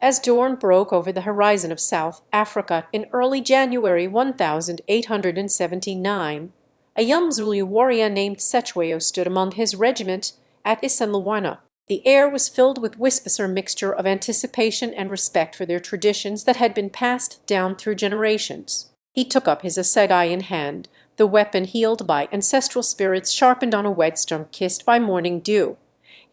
As dawn broke over the horizon of South Africa in early January 1879, a young Zulu warrior named Cetshwayo stood among his regiment at Isandlwana. The air was filled with wisps or mixture of anticipation and respect for their traditions that had been passed down through generations. He took up his assegai in hand, the weapon healed by ancestral spirits sharpened on a whetstone kissed by morning dew.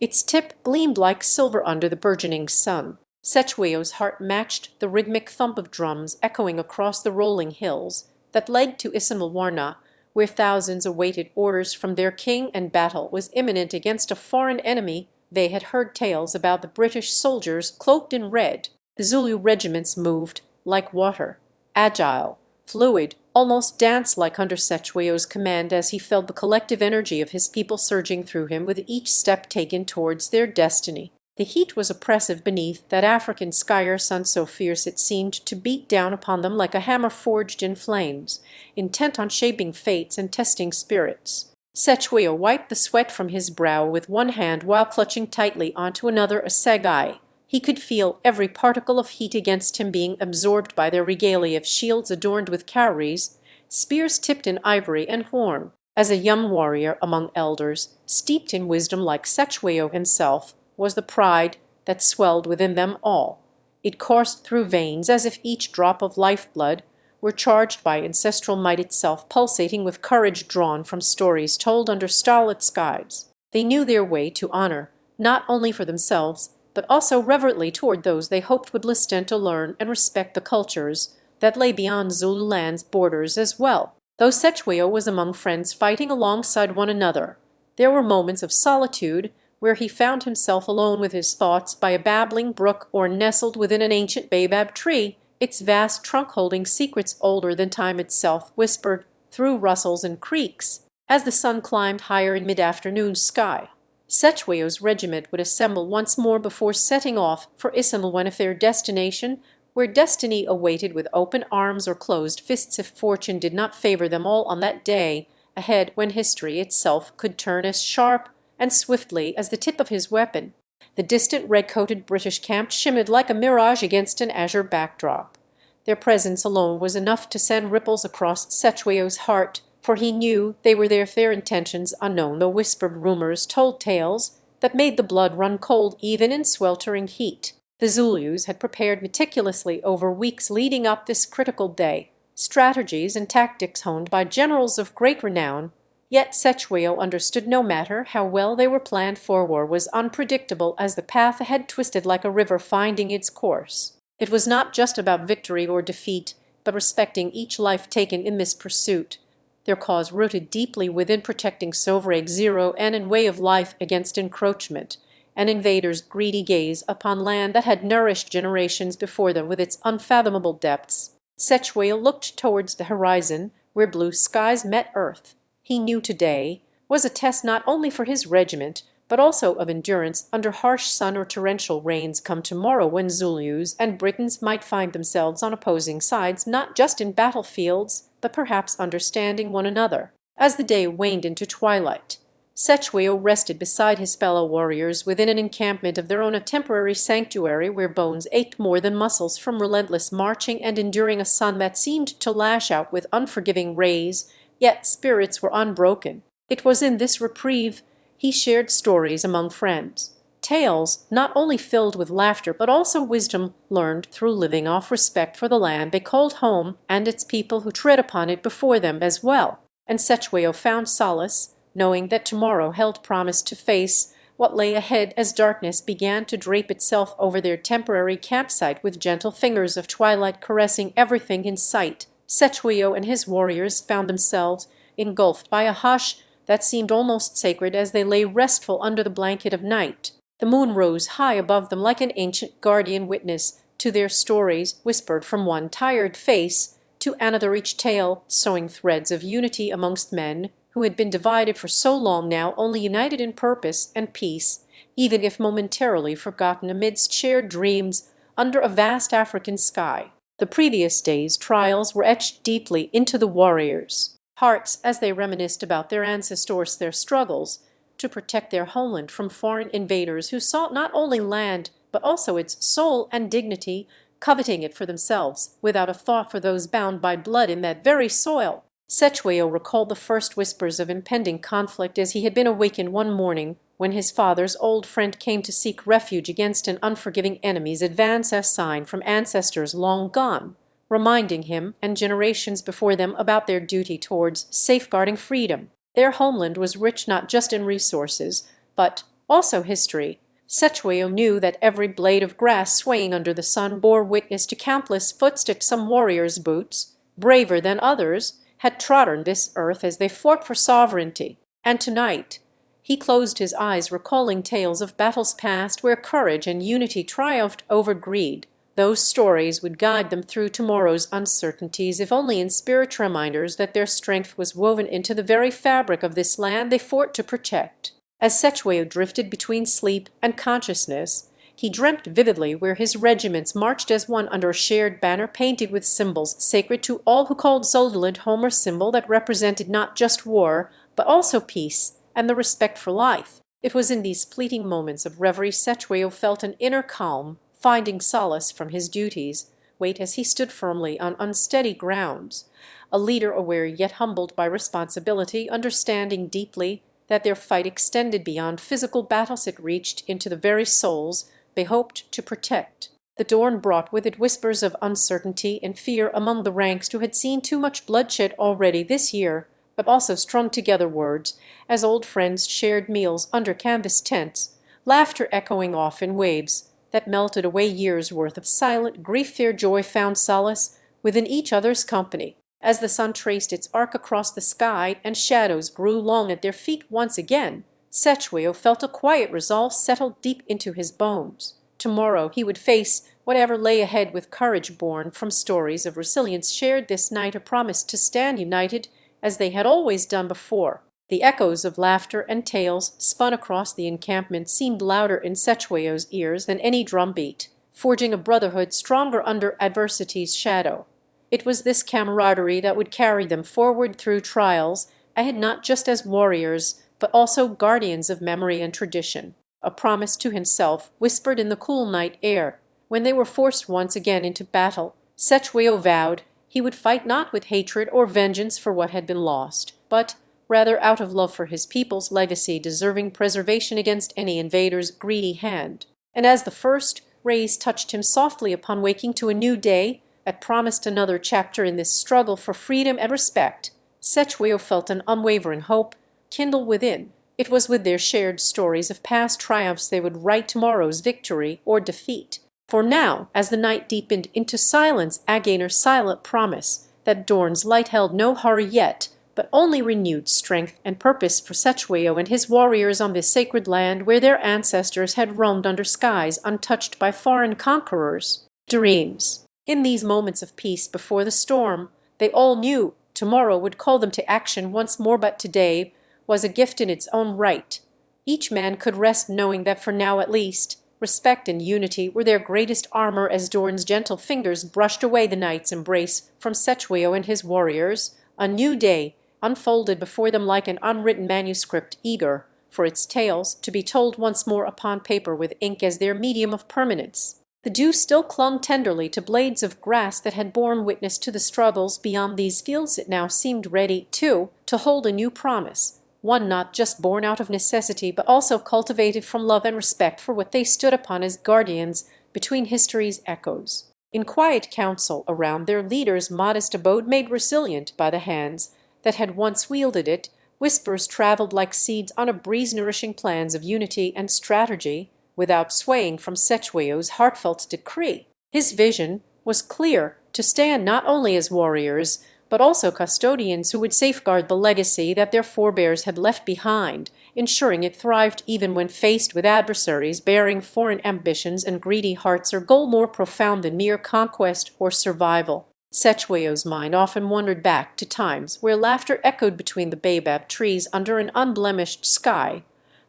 Its tip gleamed like silver under the burgeoning sun. Cetshwayo's heart matched the rhythmic thump of drums echoing across the rolling hills that led to Isandlwana, where thousands awaited orders from their king and battle was imminent against a foreign enemy. They had heard tales about the British soldiers cloaked in red. The Zulu regiments moved like water, agile, fluid, almost dance-like under Cetshwayo's command as he felt the collective energy of his people surging through him with each step taken towards their destiny. The heat was oppressive beneath that African sky sun so fierce it seemed to beat down upon them like a hammer forged in flames, intent on shaping fates and testing spirits. Cetshwayo wiped the sweat from his brow with one hand while clutching tightly onto another assegai. He could feel every particle of heat against him being absorbed by their regalia of shields adorned with cowries, spears tipped in ivory and horn. As a young warrior among elders, steeped in wisdom like Cetshwayo himself, was the pride that swelled within them all. It coursed through veins as if each drop of lifeblood were charged by ancestral might itself, pulsating with courage drawn from stories told under starlit skies. They knew their way to honor, not only for themselves, but also reverently toward those they hoped would listen to learn and respect the cultures that lay beyond Zululand's borders as well. Though Cetshwayo was among friends fighting alongside one another, there were moments of solitude where he found himself alone with his thoughts by a babbling brook or nestled within an ancient baobab tree, its vast trunk holding secrets older than time itself, whispered through rustles and creaks as the sun climbed higher in mid-afternoon sky. Cetshwayo's regiment would assemble once more before setting off for Isandlwana, their destination, where destiny awaited with open arms or closed fists if fortune did not favor them all on that day ahead when history itself could turn as sharp and swiftly as the tip of his weapon. The distant red-coated British camp shimmered like a mirage against an azure backdrop. Their presence alone was enough to send ripples across Cetshwayo's heart, for he knew they were there, their intentions unknown, though whispered rumors told tales that made the blood run cold even in sweltering heat. The Zulus had prepared meticulously over weeks leading up this critical day, strategies and tactics honed by generals of great renown. Yet Cetshwayo understood no matter how well they were planned for, war was unpredictable as the path ahead twisted like a river finding its course. It was not just about victory or defeat, but respecting each life taken in this pursuit, their cause rooted deeply within protecting sovereign zero and in way of life against encroachment, an invader's greedy gaze upon land that had nourished generations before them with its unfathomable depths. Cetshwayo looked towards the horizon, where blue skies met earth. He knew today was a test not only for his regiment, but also of endurance under harsh sun or torrential rains come tomorrow, when Zulus and Britons might find themselves on opposing sides, not just in battlefields, but perhaps understanding one another. As the day waned into twilight, Cetshwayo rested beside his fellow warriors within an encampment of their own, a temporary sanctuary where bones ached more than muscles from relentless marching and enduring a sun that seemed to lash out with unforgiving rays, yet spirits were unbroken. It was in this reprieve he shared stories among friends, tales not only filled with laughter but also wisdom learned through living off respect for the land they called home and its people who tread upon it before them as well. And Cetshwayo found solace, knowing that tomorrow held promise to face what lay ahead as darkness began to drape itself over their temporary campsite with gentle fingers of twilight caressing everything in sight. Cetshwayo and his warriors found themselves engulfed by a hush that seemed almost sacred as they lay restful under the blanket of night. The moon rose high above them like an ancient guardian witness to their stories, whispered from one tired face to another, each tale sewing threads of unity amongst men who had been divided for so long, now only united in purpose and peace, even if momentarily forgotten amidst shared dreams under a vast African sky. The previous day's trials were etched deeply into the warriors' hearts as they reminisced about their ancestors, their struggles to protect their homeland from foreign invaders who sought not only land but also its soul and dignity, coveting it for themselves, without a thought for those bound by blood in that very soil. Cetewayo recalled the first whispers of impending conflict as he had been awakened one morning when his father's old friend came to seek refuge against an unforgiving enemy's advance as sign from ancestors long gone, reminding him and generations before them about their duty towards safeguarding freedom. Their homeland was rich not just in resources, but also history. Cetewayo knew that every blade of grass swaying under the sun bore witness to countless footsteps. Some warriors' boots, braver than others, had trodden this earth as they fought for sovereignty. And tonight he closed his eyes, recalling tales of battles past where courage and unity triumphed over greed. Those stories would guide them through tomorrow's uncertainties, if only in spirit reminders that their strength was woven into the very fabric of this land they fought to protect. As Cetewayo drifted between sleep and consciousness, he dreamt vividly where his regiments marched as one under a shared banner painted with symbols sacred to all who called Zululand home, a symbol that represented not just war, but also peace and the respect for life. It was in these fleeting moments of reverie Cetewayo felt an inner calm, finding solace from his duties, wait as he stood firmly on unsteady grounds, a leader aware yet humbled by responsibility, understanding deeply that their fight extended beyond physical battles, it reached into the very souls they hoped to protect. The dawn brought with it whispers of uncertainty and fear among the ranks who had seen too much bloodshed already this year, but also strung together words as old friends shared meals under canvas tents, laughter echoing off in waves that melted away years' worth of silent grief. Their joy found solace within each other's company. As the sun traced its arc across the sky and shadows grew long at their feet once again, Cetewayo felt a quiet resolve settle deep into his bones. Tomorrow he would face whatever lay ahead with courage born from stories of resilience shared this night, a promise to stand united as they had always done before. The echoes of laughter and tales spun across the encampment seemed louder in Cetewayo's ears than any drumbeat, forging a brotherhood stronger under adversity's shadow. It was this camaraderie that would carry them forward through trials ahead, not just as warriors, but also guardians of memory and tradition. A promise to himself, whispered in the cool night air. When they were forced once again into battle, Cetewayo vowed he would fight not with hatred or vengeance for what had been lost, but rather out of love for his people's legacy, deserving preservation against any invader's greedy hand. And as the first rays touched him softly upon waking to a new day that promised another chapter in this struggle for freedom and respect, Cetewayo felt an unwavering hope kindle within. It was with their shared stories of past triumphs they would write tomorrow's victory or defeat. For now, as the night deepened into silence, a gainer silent promise that dawn's light held no hurry yet, but only renewed strength and purpose for Cetewayo and his warriors on this sacred land where their ancestors had roamed under skies untouched by foreign conquerors. Dreams. In these moments of peace before the storm, they all knew tomorrow would call them to action once more, but today was a gift in its own right. Each man could rest knowing that for now at least, respect and unity were their greatest armor. As Dorn's gentle fingers brushed away the night's embrace from Cetewayo and his warriors, a new day unfolded before them like an unwritten manuscript, eager for its tales to be told once more upon paper with ink as their medium of permanence. The dew still clung tenderly to blades of grass that had borne witness to the struggles beyond these fields. It now seemed ready, too, to hold a new promise, one not just born out of necessity, but also cultivated from love and respect for what they stood upon as guardians between history's echoes. In quiet council around their leader's modest abode, made resilient by the hands that had once wielded it, whispers traveled like seeds on a breeze, nourishing plans of unity and strategy, without swaying from Cetewayo's heartfelt decree. His vision was clear: to stand not only as warriors, but also custodians who would safeguard the legacy that their forebears had left behind, ensuring it thrived even when faced with adversaries bearing foreign ambitions and greedy hearts, or goal more profound than mere conquest or survival. Cetewayo's mind often wandered back to times where laughter echoed between the baobab trees under an unblemished sky,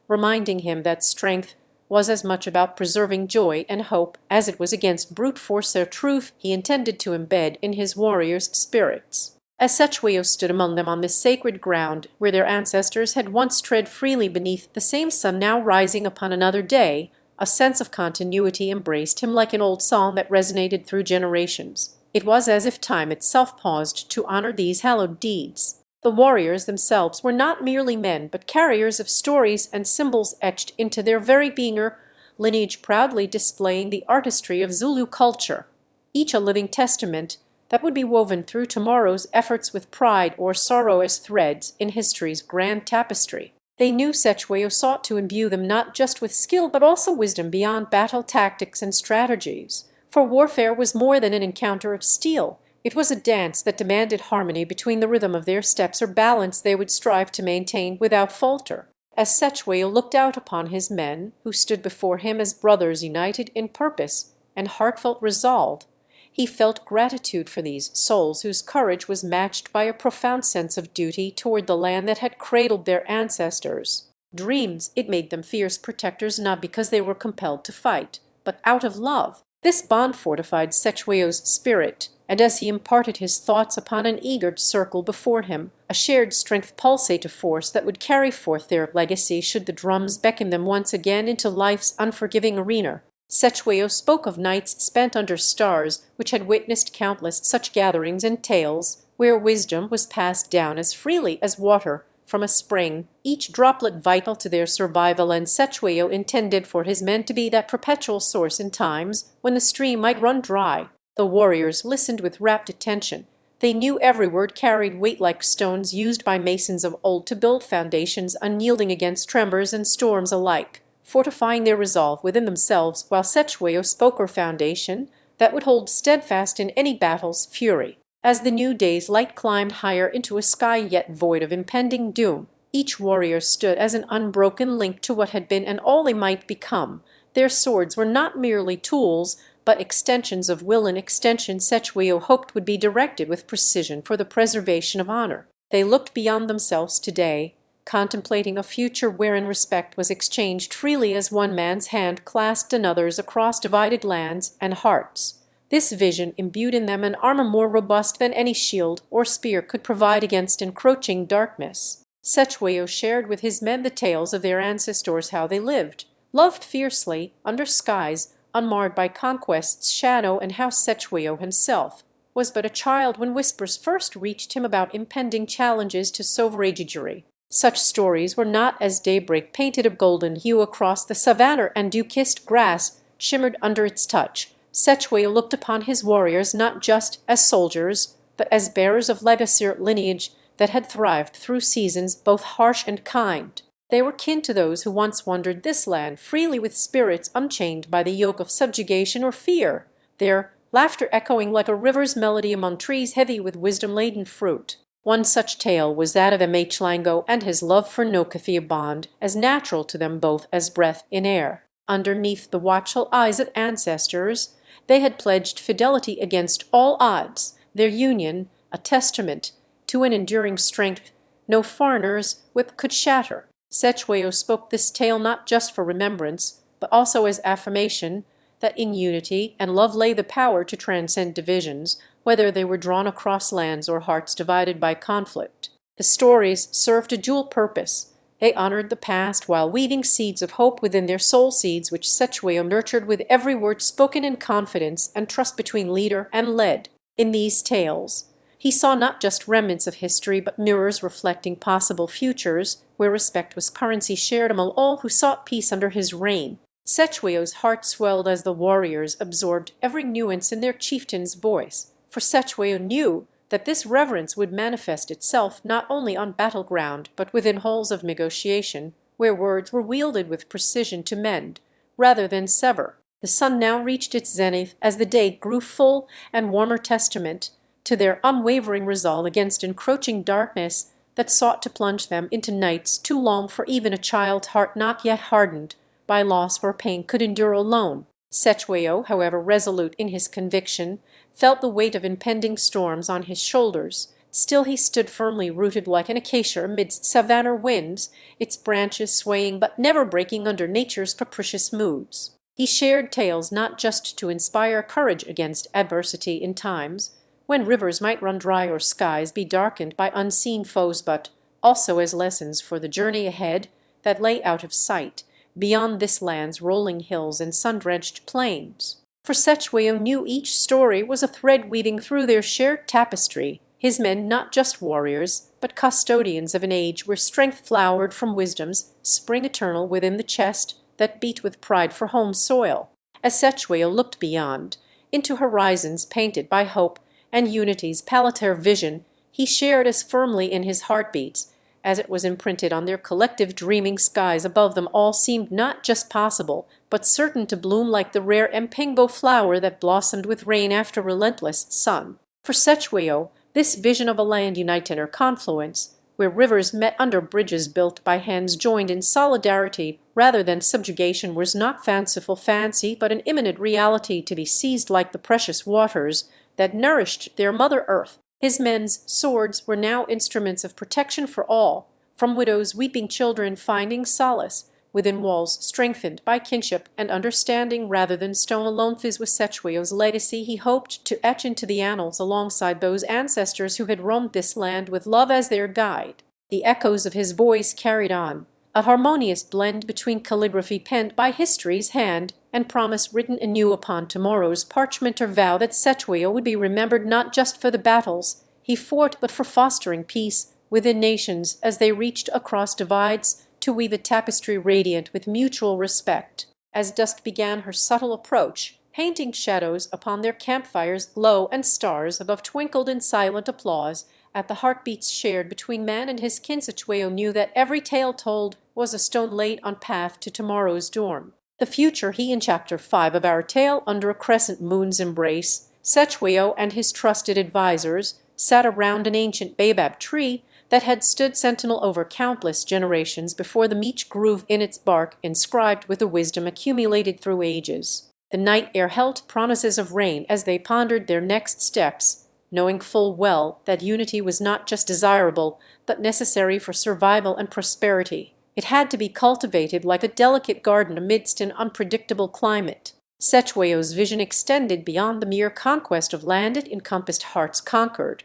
reminding him that strength was as much about preserving joy and hope as it was against brute force or truth he intended to embed in his warriors' spirits. As Cetewayo stood among them on this sacred ground where their ancestors had once tread freely beneath the same sun now rising upon another day, A sense of continuity embraced him like an old song that resonated through generations. It was as if time itself paused to honor these hallowed deeds. The warriors themselves were not merely men, but carriers of stories and symbols etched into their very being, lineage proudly displaying the artistry of Zulu culture, each a living testament that would be woven through tomorrow's efforts with pride or sorrow as threads in history's grand tapestry. They knew Sechweyo sought to imbue them not just with skill but also wisdom beyond battle tactics and strategies. For warfare was more than an encounter of steel. It was a dance that demanded harmony between the rhythm of their steps or balance they would strive to maintain without falter. As Sechweyo looked out upon his men, who stood before him as brothers united in purpose and heartfelt resolve, he felt gratitude for these souls whose courage was matched by a profound sense of duty toward the land that had cradled their ancestors. Dreams, it made them fierce protectors not because they were compelled to fight, but out of love. This bond fortified Sechweyo's spirit, and as he imparted his thoughts upon an eager circle before him, a shared strength pulsate a force that would carry forth their legacy should the drums beckon them once again into life's unforgiving arena. Sechweyo spoke of nights spent under stars, which had witnessed countless such gatherings and tales, where wisdom was passed down as freely as water from a spring, each droplet vital to their survival, and Sechweyo intended for his men to be that perpetual source in times when the stream might run dry. The warriors listened with rapt attention. They knew every word carried weight like stones used by masons of old to build foundations unyielding against tremors and storms alike, fortifying their resolve within themselves, while Sechweyo spoke her foundation that would hold steadfast in any battle's fury. As the new day's light climbed higher into a sky yet void of impending doom, each warrior stood as an unbroken link to what had been and all they might become. Their swords were not merely tools, but extensions of will, an extension Sechweyo hoped would be directed with precision for the preservation of honor. They looked beyond themselves today, contemplating a future wherein respect was exchanged freely as one man's hand clasped another's across divided lands and hearts. This vision imbued in them an armor more robust than any shield or spear could provide against encroaching darkness. Sechweyo shared with his men the tales of their ancestors, how they lived, loved fiercely, under skies unmarred by conquest's shadow, and how Sechweyo himself was but a child when whispers first reached him about impending challenges to sovranty. Such stories were not as daybreak painted a golden hue across the savannah and dew-kissed grass shimmered under its touch. Sechweyo looked upon his warriors not just as soldiers, but as bearers of legacy or lineage that had thrived through seasons both harsh and kind. They were kin to those who once wandered this land freely with spirits unchained by the yoke of subjugation or fear, their laughter echoing like a river's melody among trees heavy with wisdom-laden fruit. One such tale was that of Mhlango and his love for Nokathi, a bond as natural to them both as breath in air. Underneath the watchful eyes of ancestors, they had pledged fidelity against all odds, their union a testament to an enduring strength no foreigners could shatter. Sechweyo spoke this tale not just for remembrance, but also as affirmation that in unity and love lay the power to transcend divisions, whether they were drawn across lands or hearts divided by conflict. The stories served a dual purpose. They honored the past while weaving seeds of hope within their soul, seeds which Sechweyo nurtured with every word spoken in confidence and trust between leader and led. In these tales, he saw not just remnants of history, but mirrors reflecting possible futures, where respect was currency shared among all who sought peace under his reign. Sechweyo's heart swelled as the warriors absorbed every nuance in their chieftain's voice, for Sechweyo knew that this reverence would manifest itself not only on battleground, but within halls of negotiation, where words were wielded with precision to mend rather than sever. The sun now reached its zenith as the day grew full and warmer, testament to their unwavering resolve against encroaching darkness that sought to plunge them into nights too long for even a child's heart not yet hardened by loss or pain could endure alone. Sechweyo, however resolute in his conviction, felt the weight of impending storms on his shoulders. Still he stood firmly rooted like an acacia amidst savannah winds, its branches swaying but never breaking under nature's capricious moods. He shared tales not just to inspire courage against adversity in times when rivers might run dry or skies be darkened by unseen foes, but also as lessons for the journey ahead that lay out of sight, beyond this land's rolling hills and sun-drenched plains. For Setchwayo knew each story was a thread weaving through their shared tapestry, his men not just warriors, but custodians of an age where strength flowered from wisdom's spring eternal within the chest that beat with pride for home soil. As Setchwayo looked beyond, into horizons painted by hope and unity's palliative vision, he shared as firmly in his heartbeats as it was imprinted on their collective dreaming skies above them. All seemed not just possible, but certain to bloom like the rare mpingo flower that blossomed with rain after relentless sun. For Setchwayo, this vision of a land united or confluence, where rivers met under bridges built by hands joined in solidarity rather than subjugation, was not fanciful fancy, but an imminent reality to be seized like the precious waters that nourished their Mother Earth. His men's swords were now instruments of protection for all, from widows weeping children finding solace within walls strengthened by kinship and understanding rather than stone alone. This was Setchwayo's legacy he hoped to etch into the annals alongside those ancestors who had roamed this land with love as their guide. The echoes of his voice carried on, a harmonious blend between calligraphy penned by history's hand and promise written anew upon tomorrow's parchment, or vow that Setchwayo would be remembered not just for the battles he fought, but for fostering peace within nations as they reached across divides to weave a tapestry radiant with mutual respect. As dusk began her subtle approach, painting shadows upon their campfires glow and stars above twinkled in silent applause at the heartbeats shared between man and his kin. Setchwayo knew that every tale told was a stone laid on path to tomorrow's dawn. The future he in Chapter 5 of our tale, under a crescent moon's embrace, Setchwayo and his trusted advisors sat around an ancient baobab tree that had stood sentinel over countless generations before them, each groove in its bark inscribed with the wisdom accumulated through ages. The night air held promises of rain as they pondered their next steps, knowing full well that unity was not just desirable, but necessary for survival and prosperity. It had to be cultivated like a delicate garden amidst an unpredictable climate. Setchwayo's vision extended beyond the mere conquest of land. It encompassed hearts conquered,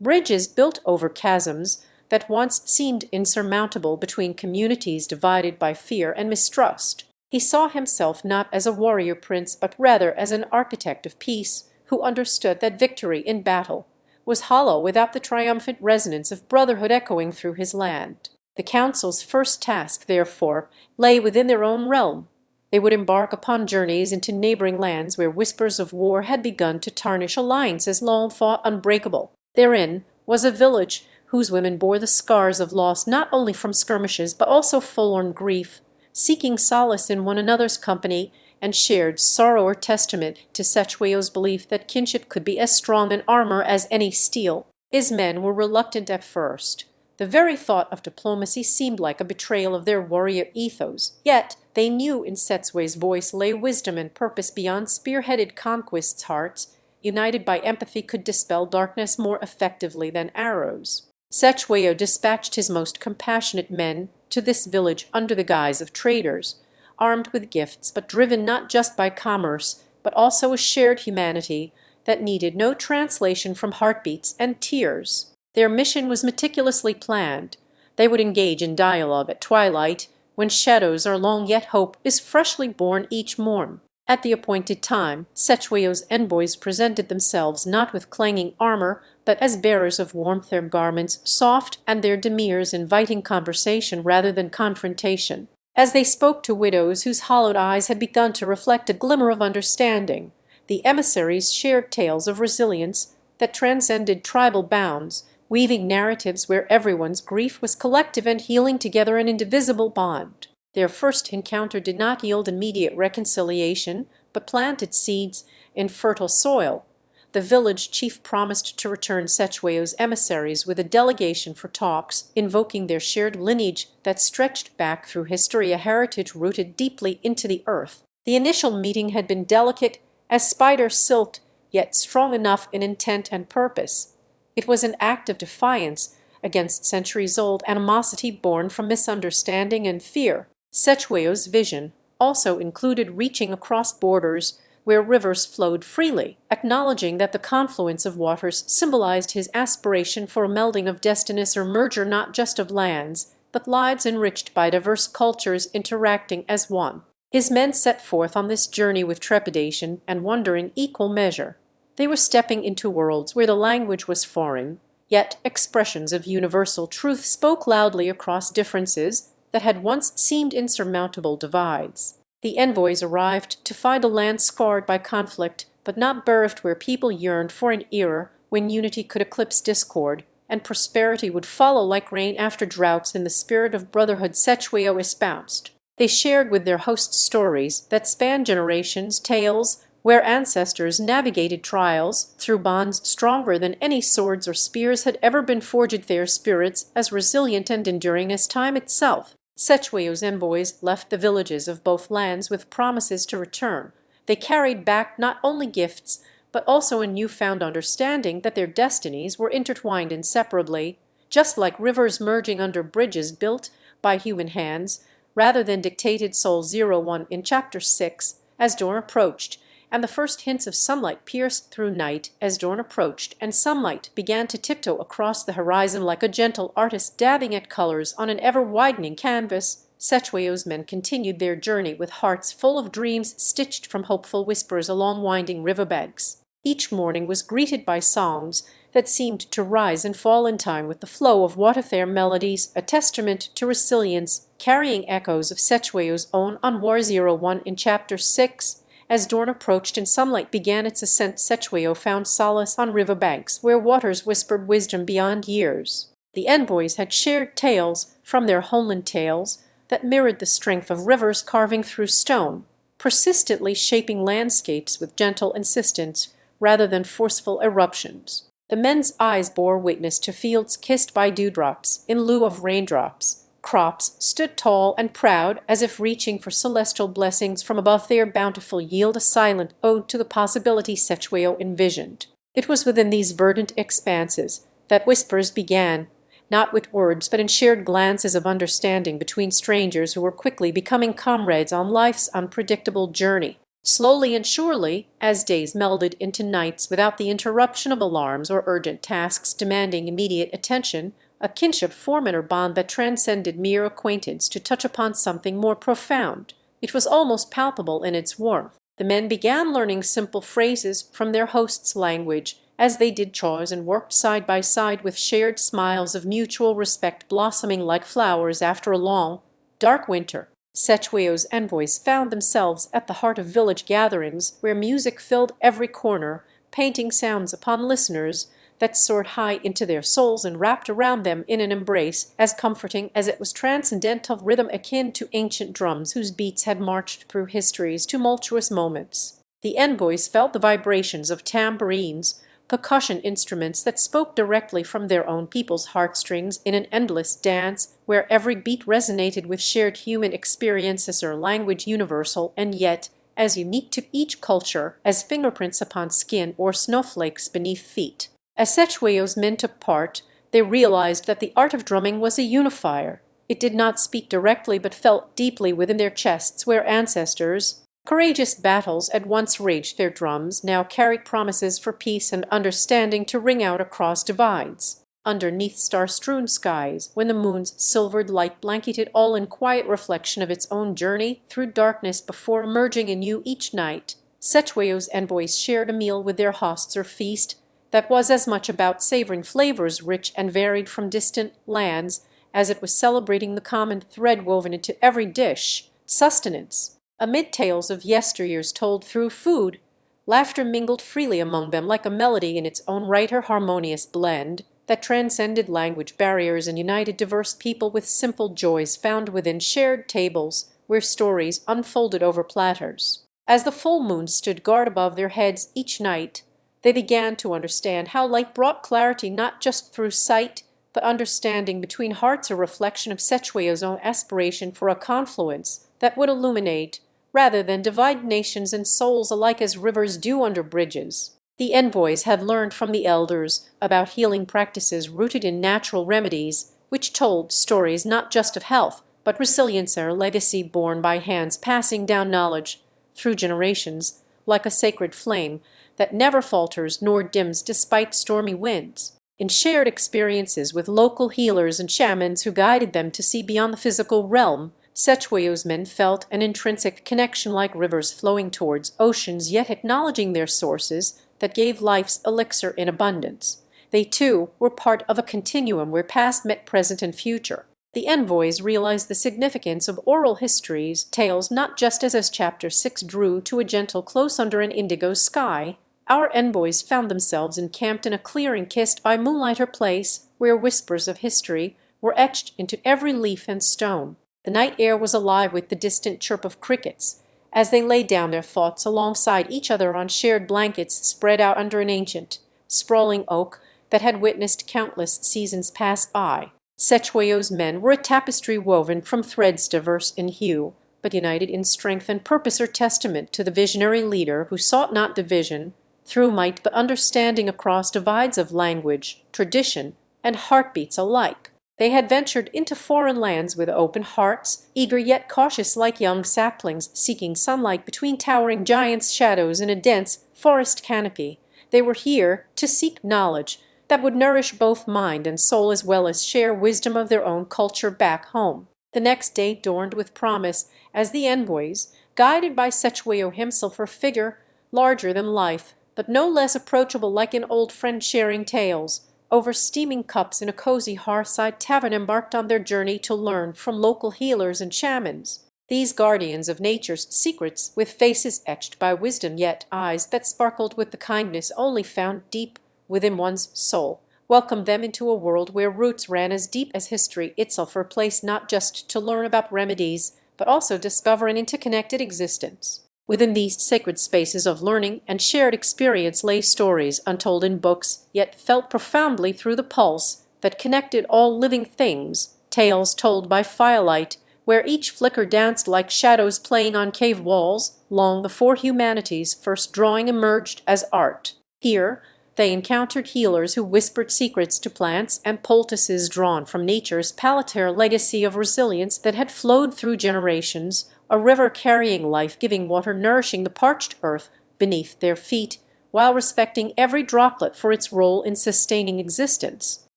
bridges built over chasms that once seemed insurmountable between communities divided by fear and mistrust. He saw himself not as a warrior prince, but rather as an architect of peace, who understood that victory in battle was hollow without the triumphant resonance of brotherhood echoing through his land. The council's first task, therefore, lay within their own realm. They would embark upon journeys into neighboring lands where whispers of war had begun to tarnish alliances long thought unbreakable. Therein was a village whose women bore the scars of loss not only from skirmishes but also forlorn grief, seeking solace in one another's company and shared sorrow, or testament to Setchwayo's belief that kinship could be as strong an armor as any steel. His men were reluctant at first. The very thought of diplomacy seemed like a betrayal of their warrior ethos, yet they knew in Setchwayo's voice lay wisdom and purpose beyond spearheaded conquests. Hearts united by empathy could dispel darkness more effectively than arrows. Setchwayo dispatched his most compassionate men to this village under the guise of traders, armed with gifts but driven not just by commerce, but also a shared humanity that needed no translation from heartbeats and tears. Their mission was meticulously planned. They would engage in dialogue at twilight, when shadows are long yet hope is freshly born each morn. At the appointed time, Setchwayo's envoys presented themselves not with clanging armor, but as bearers of warmth, their garments soft and their demeanors inviting conversation rather than confrontation. As they spoke to widows whose hollowed eyes had begun to reflect a glimmer of understanding, the emissaries shared tales of resilience that transcended tribal bounds, weaving narratives where everyone's grief was collective and healing together an indivisible bond. Their first encounter did not yield immediate reconciliation, but planted seeds in fertile soil. The village chief promised to return Setchwayo's emissaries with a delegation for talks, invoking their shared lineage that stretched back through history, a heritage rooted deeply into the earth. The initial meeting had been delicate as spider silk, yet strong enough in intent and purpose. It was an act of defiance against centuries-old animosity born from misunderstanding and fear. Setchwayo's vision also included reaching across borders where rivers flowed freely, acknowledging that the confluence of waters symbolized his aspiration for a melding of destinies, or merger not just of lands, but lives enriched by diverse cultures interacting as one. His men set forth on this journey with trepidation and wonder in equal measure. They were stepping into worlds where the language was foreign, yet expressions of universal truth spoke loudly across differences that had once seemed insurmountable divides. The envoys arrived to find a land scarred by conflict, but not bereft, where people yearned for an era when unity could eclipse discord, and prosperity would follow like rain after droughts in the spirit of brotherhood Sechweo espoused. They shared with their hosts stories that spanned generations, tales where ancestors navigated trials through bonds stronger than any swords or spears had ever been forged, their spirits as resilient and enduring as time itself. Sechweo's envoys left the villages of both lands with promises to return. They carried back not only gifts, but also a newfound understanding that their destinies were intertwined inseparably, just like rivers merging under bridges built by human hands, rather than dictated. Soul 01 in Chapter 6, as dawn approached, and the first hints of sunlight pierced through night as dawn approached, and sunlight began to tiptoe across the horizon like a gentle artist dabbing at colors on an ever-widening canvas. Sechweo's men continued their journey with hearts full of dreams stitched from hopeful whispers along winding riverbanks. Each morning was greeted by songs that seemed to rise and fall in time with the flow of water, their melodies a testament to resilience, carrying echoes of Sechweo's own on War 01 in Chapter 6. As dawn approached and sunlight began its ascent, Sechweo found solace on riverbanks where waters whispered wisdom beyond years. The envoys had shared tales from their homeland, tales that mirrored the strength of rivers carving through stone, persistently shaping landscapes with gentle insistence rather than forceful eruptions. The men's eyes bore witness to fields kissed by dewdrops in lieu of raindrops. Crops stood tall and proud, as if reaching for celestial blessings from above, their bountiful yield a silent ode to the possibility Sechweo envisioned. It was within these verdant expanses that whispers began, not with words but in shared glances of understanding between strangers who were quickly becoming comrades on life's unpredictable journey. Slowly and surely, as days melded into nights without the interruption of alarms or urgent tasks demanding immediate attention, a kinship formed, or bond that transcended mere acquaintance to touch upon something more profound. It was almost palpable in its warmth. The men began learning simple phrases from their host's language as they did chores and worked side by side with shared smiles of mutual respect blossoming like flowers after a long, dark winter. Sechweo's envoys found themselves at the heart of village gatherings where music filled every corner, painting sounds upon listeners that soared high into their souls and wrapped around them in an embrace as comforting as it was transcendental, rhythm akin to ancient drums whose beats had marched through history's tumultuous moments. The envoys felt the vibrations of tambourines, percussion instruments that spoke directly from their own people's heartstrings in an endless dance where every beat resonated with shared human experiences, or language universal and yet as unique to each culture as fingerprints upon skin or snowflakes beneath feet. As Sechweo's men took part, they realized that the art of drumming was a unifier. It did not speak directly but felt deeply within their chests where ancestors' courageous battles at once raged. Their drums now carried promises for peace and understanding to ring out across divides. Underneath star-strewn skies, when the moon's silvered light blanketed all in quiet reflection of its own journey through darkness before emerging anew each night, Sechweo's envoys shared a meal with their hosts, or feast, that was as much about savoring flavors rich and varied from distant lands as it was celebrating the common thread woven into every dish, sustenance. Amid tales of yesteryears told through food, laughter mingled freely among them like a melody in its own right, her harmonious blend that transcended language barriers and united diverse people with simple joys found within shared tables where stories unfolded over platters. As the full moon stood guard above their heads each night, they began to understand how light brought clarity not just through sight, but understanding between hearts, a reflection of Sechweo's own aspiration for a confluence that would illuminate rather than divide nations and souls alike as rivers do under bridges. The envoys had learned from the elders about healing practices rooted in natural remedies, which told stories not just of health, but resilience, a legacy borne by hands passing down knowledge through generations like a sacred flame that never falters nor dims despite stormy winds. In shared experiences with local healers and shamans who guided them to see beyond the physical realm, Setchwayo's men felt an intrinsic connection like rivers flowing towards oceans yet acknowledging their sources that gave life's elixir in abundance. They too were part of a continuum where past met present and future. The envoys realized the significance of oral histories, tales not just as Chapter 6 drew to a gentle close under an indigo sky. Our envoys found themselves encamped in a clearing kissed by moonlight or place where whispers of history were etched into every leaf and stone. The night air was alive with the distant chirp of crickets as they laid down their thoughts alongside each other on shared blankets spread out under an ancient, sprawling oak that had witnessed countless seasons pass by. Setchwayo's men were a tapestry woven from threads diverse in hue, but united in strength and purpose, are testament to the visionary leader who sought not division through might but understanding across divides of language, tradition, and heartbeats alike. They had ventured into foreign lands with open hearts, eager yet cautious like young saplings seeking sunlight between towering giants' shadows in a dense forest canopy. They were here to seek knowledge that would nourish both mind and soul as well as share wisdom of their own culture back home. The next day dawned with promise as the envoys, guided by Setchwayo himself, a figure larger than life, but no less approachable like an old friend sharing tales, over steaming cups in a cozy hearthside tavern embarked on their journey to learn from local healers and shamans. These guardians of nature's secrets, with faces etched by wisdom yet eyes that sparkled with the kindness only found deep within one's soul, welcomed them into a world where roots ran as deep as history itself, a place not just to learn about remedies, but also discover an interconnected existence. Within these sacred spaces of learning and shared experience lay stories untold in books, yet felt profoundly through the pulse that connected all living things, tales told by firelight, where each flicker danced like shadows playing on cave walls, long before humanity's first drawing emerged as art. Here they encountered healers who whispered secrets to plants and poultices drawn from nature's palataire legacy of resilience that had flowed through generations, a river carrying life-giving water nourishing the parched earth beneath their feet, while respecting every droplet for its role in sustaining existence.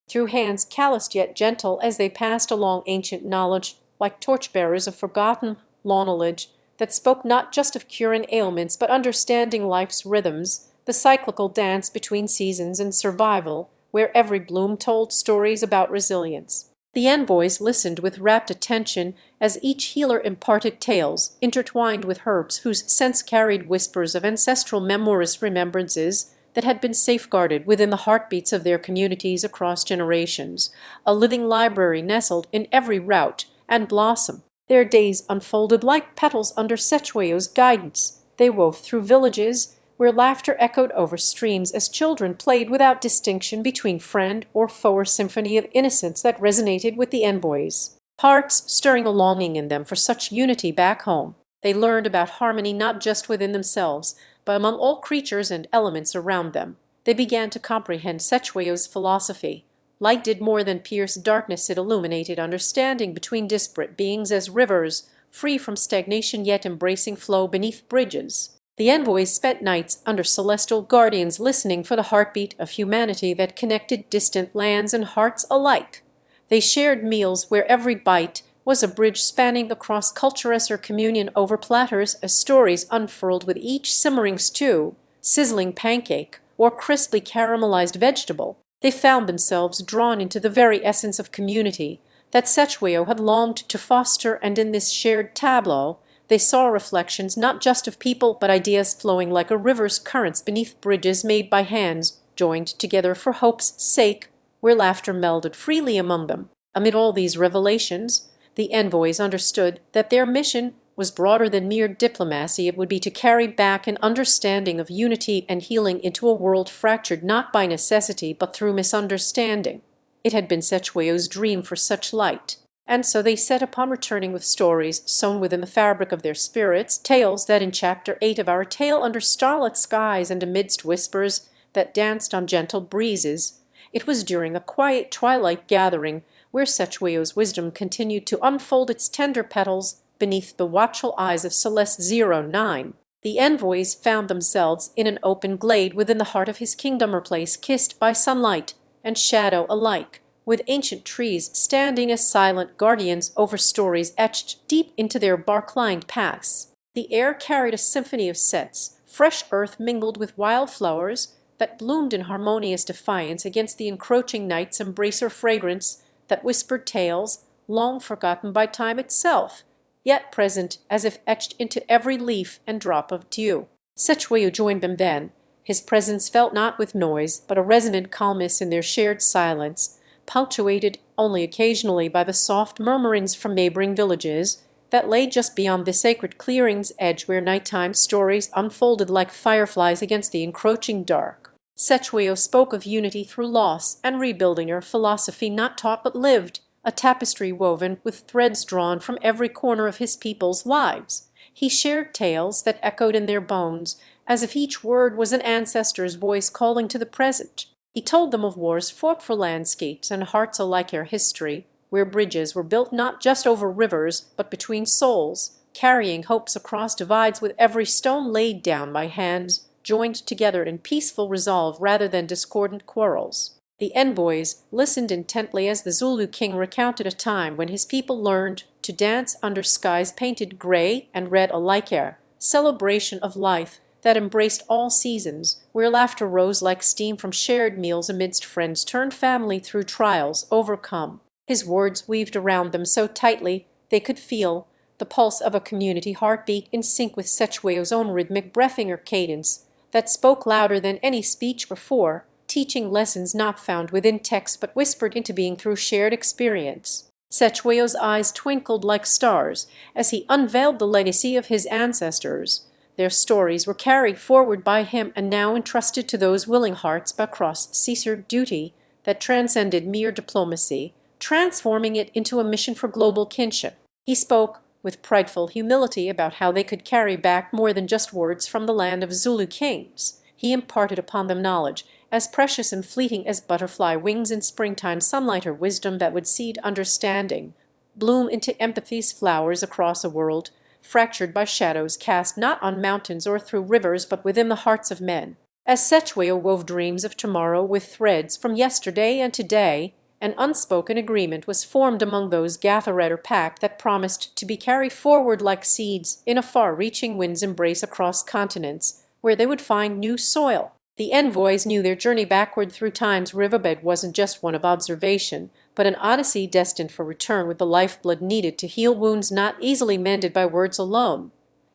Through hands calloused yet gentle as they passed along ancient knowledge, like torchbearers of forgotten knowledge that spoke not just of curing ailments but understanding life's rhythms, the cyclical dance between seasons and survival, where every bloom told stories about resilience. The envoys listened with rapt attention as each healer imparted tales intertwined with herbs whose scents carried whispers of ancestral memorous remembrances that had been safeguarded within the heartbeats of their communities across generations, a living library nestled in every root and blossom. Their days unfolded like petals under Setchwayo's guidance. They wove through villages where laughter echoed over streams as children played without distinction between friend or foe, a symphony of innocence that resonated with the envoys, hearts stirring a longing in them for such unity back home. They learned about harmony not just within themselves, but among all creatures and elements around them. They began to comprehend Setchwayo's philosophy. Light did more than pierce darkness, it illuminated understanding between disparate beings as rivers, free from stagnation yet embracing flow beneath bridges. The envoys spent nights under celestial guardians listening for the heartbeat of humanity that connected distant lands and hearts alike. They shared meals where every bite was a bridge spanning across cultures or communion over platters as stories unfurled with each simmering stew, sizzling pancake, or crisply caramelized vegetable. They found themselves drawn into the very essence of community that Setchwayo had longed to foster, and in this shared tableau they saw reflections not just of people but ideas flowing like a river's currents beneath bridges made by hands joined together for hope's sake, where laughter melded freely among them. Amid all these revelations, the envoys understood that their mission was broader than mere diplomacy. It would be to carry back an understanding of unity and healing into a world fractured not by necessity but through misunderstanding. It had been Setchwayo's dream for such light. And so they set upon returning with stories sewn within the fabric of their spirits, tales that in Chapter 8 of our tale under starlit skies and amidst whispers that danced on gentle breezes. It was during a quiet twilight gathering where Setchwayo's wisdom continued to unfold its tender petals beneath the watchful eyes of Celeste 09. The envoys found themselves in an open glade within the heart of his kingdom, or place kissed by sunlight and shadow alike, with ancient trees standing as silent guardians over stories etched deep into their bark-lined paths. The air carried a symphony of scents, fresh earth mingled with wild flowers that bloomed in harmonious defiance against the encroaching night's embracer fragrance that whispered tales long forgotten by time itself, yet present as if etched into every leaf and drop of dew. Setchwayo joined them then, his presence felt not with noise, but a resonant calmness in their shared silence, punctuated only occasionally by the soft murmurings from neighboring villages that lay just beyond the sacred clearing's edge where nighttime stories unfolded like fireflies against the encroaching dark. Setchwayo spoke of unity through loss and rebuilding, a philosophy not taught but lived, a tapestry woven with threads drawn from every corner of his people's lives. He shared tales that echoed in their bones, as if each word was an ancestor's voice calling to the present. He told them of wars fought for landscapes and hearts alike, their history, where bridges were built not just over rivers, but between souls, carrying hopes across divides with every stone laid down by hands joined together in peaceful resolve rather than discordant quarrels. The envoys listened intently as the Zulu king recounted a time when his people learned to dance under skies painted gray and red alike, a celebration of life that embraced all seasons, where laughter rose like steam from shared meals amidst friends turned family through trials overcome. His words weaved around them so tightly they could feel the pulse of a community heartbeat in sync with Setchwayo's own rhythmic breathing or cadence that spoke louder than any speech before, teaching lessons not found within text but whispered into being through shared experience. Setchwayo's eyes twinkled like stars as he unveiled the legacy of his ancestors. Their stories were carried forward by him and now entrusted to those willing hearts by cross-seared duty that transcended mere diplomacy, transforming it into a mission for global kinship. He spoke with prideful humility about how they could carry back more than just words from the land of Zulu kings. He imparted upon them knowledge as precious and fleeting as butterfly wings in springtime sunlight, or wisdom that would seed understanding, bloom into empathy's flowers across a world fractured by shadows cast not on mountains or through rivers but within the hearts of men. As Setchwayo wove dreams of tomorrow with threads from yesterday and today, an unspoken agreement was formed among those gathered or pact that promised to be carried forward like seeds in a far-reaching wind's embrace across continents, where they would find new soil. The envoys knew their journey backward through time's riverbed wasn't just one of observation, but an odyssey destined for return with the lifeblood needed to heal wounds not easily mended by words alone.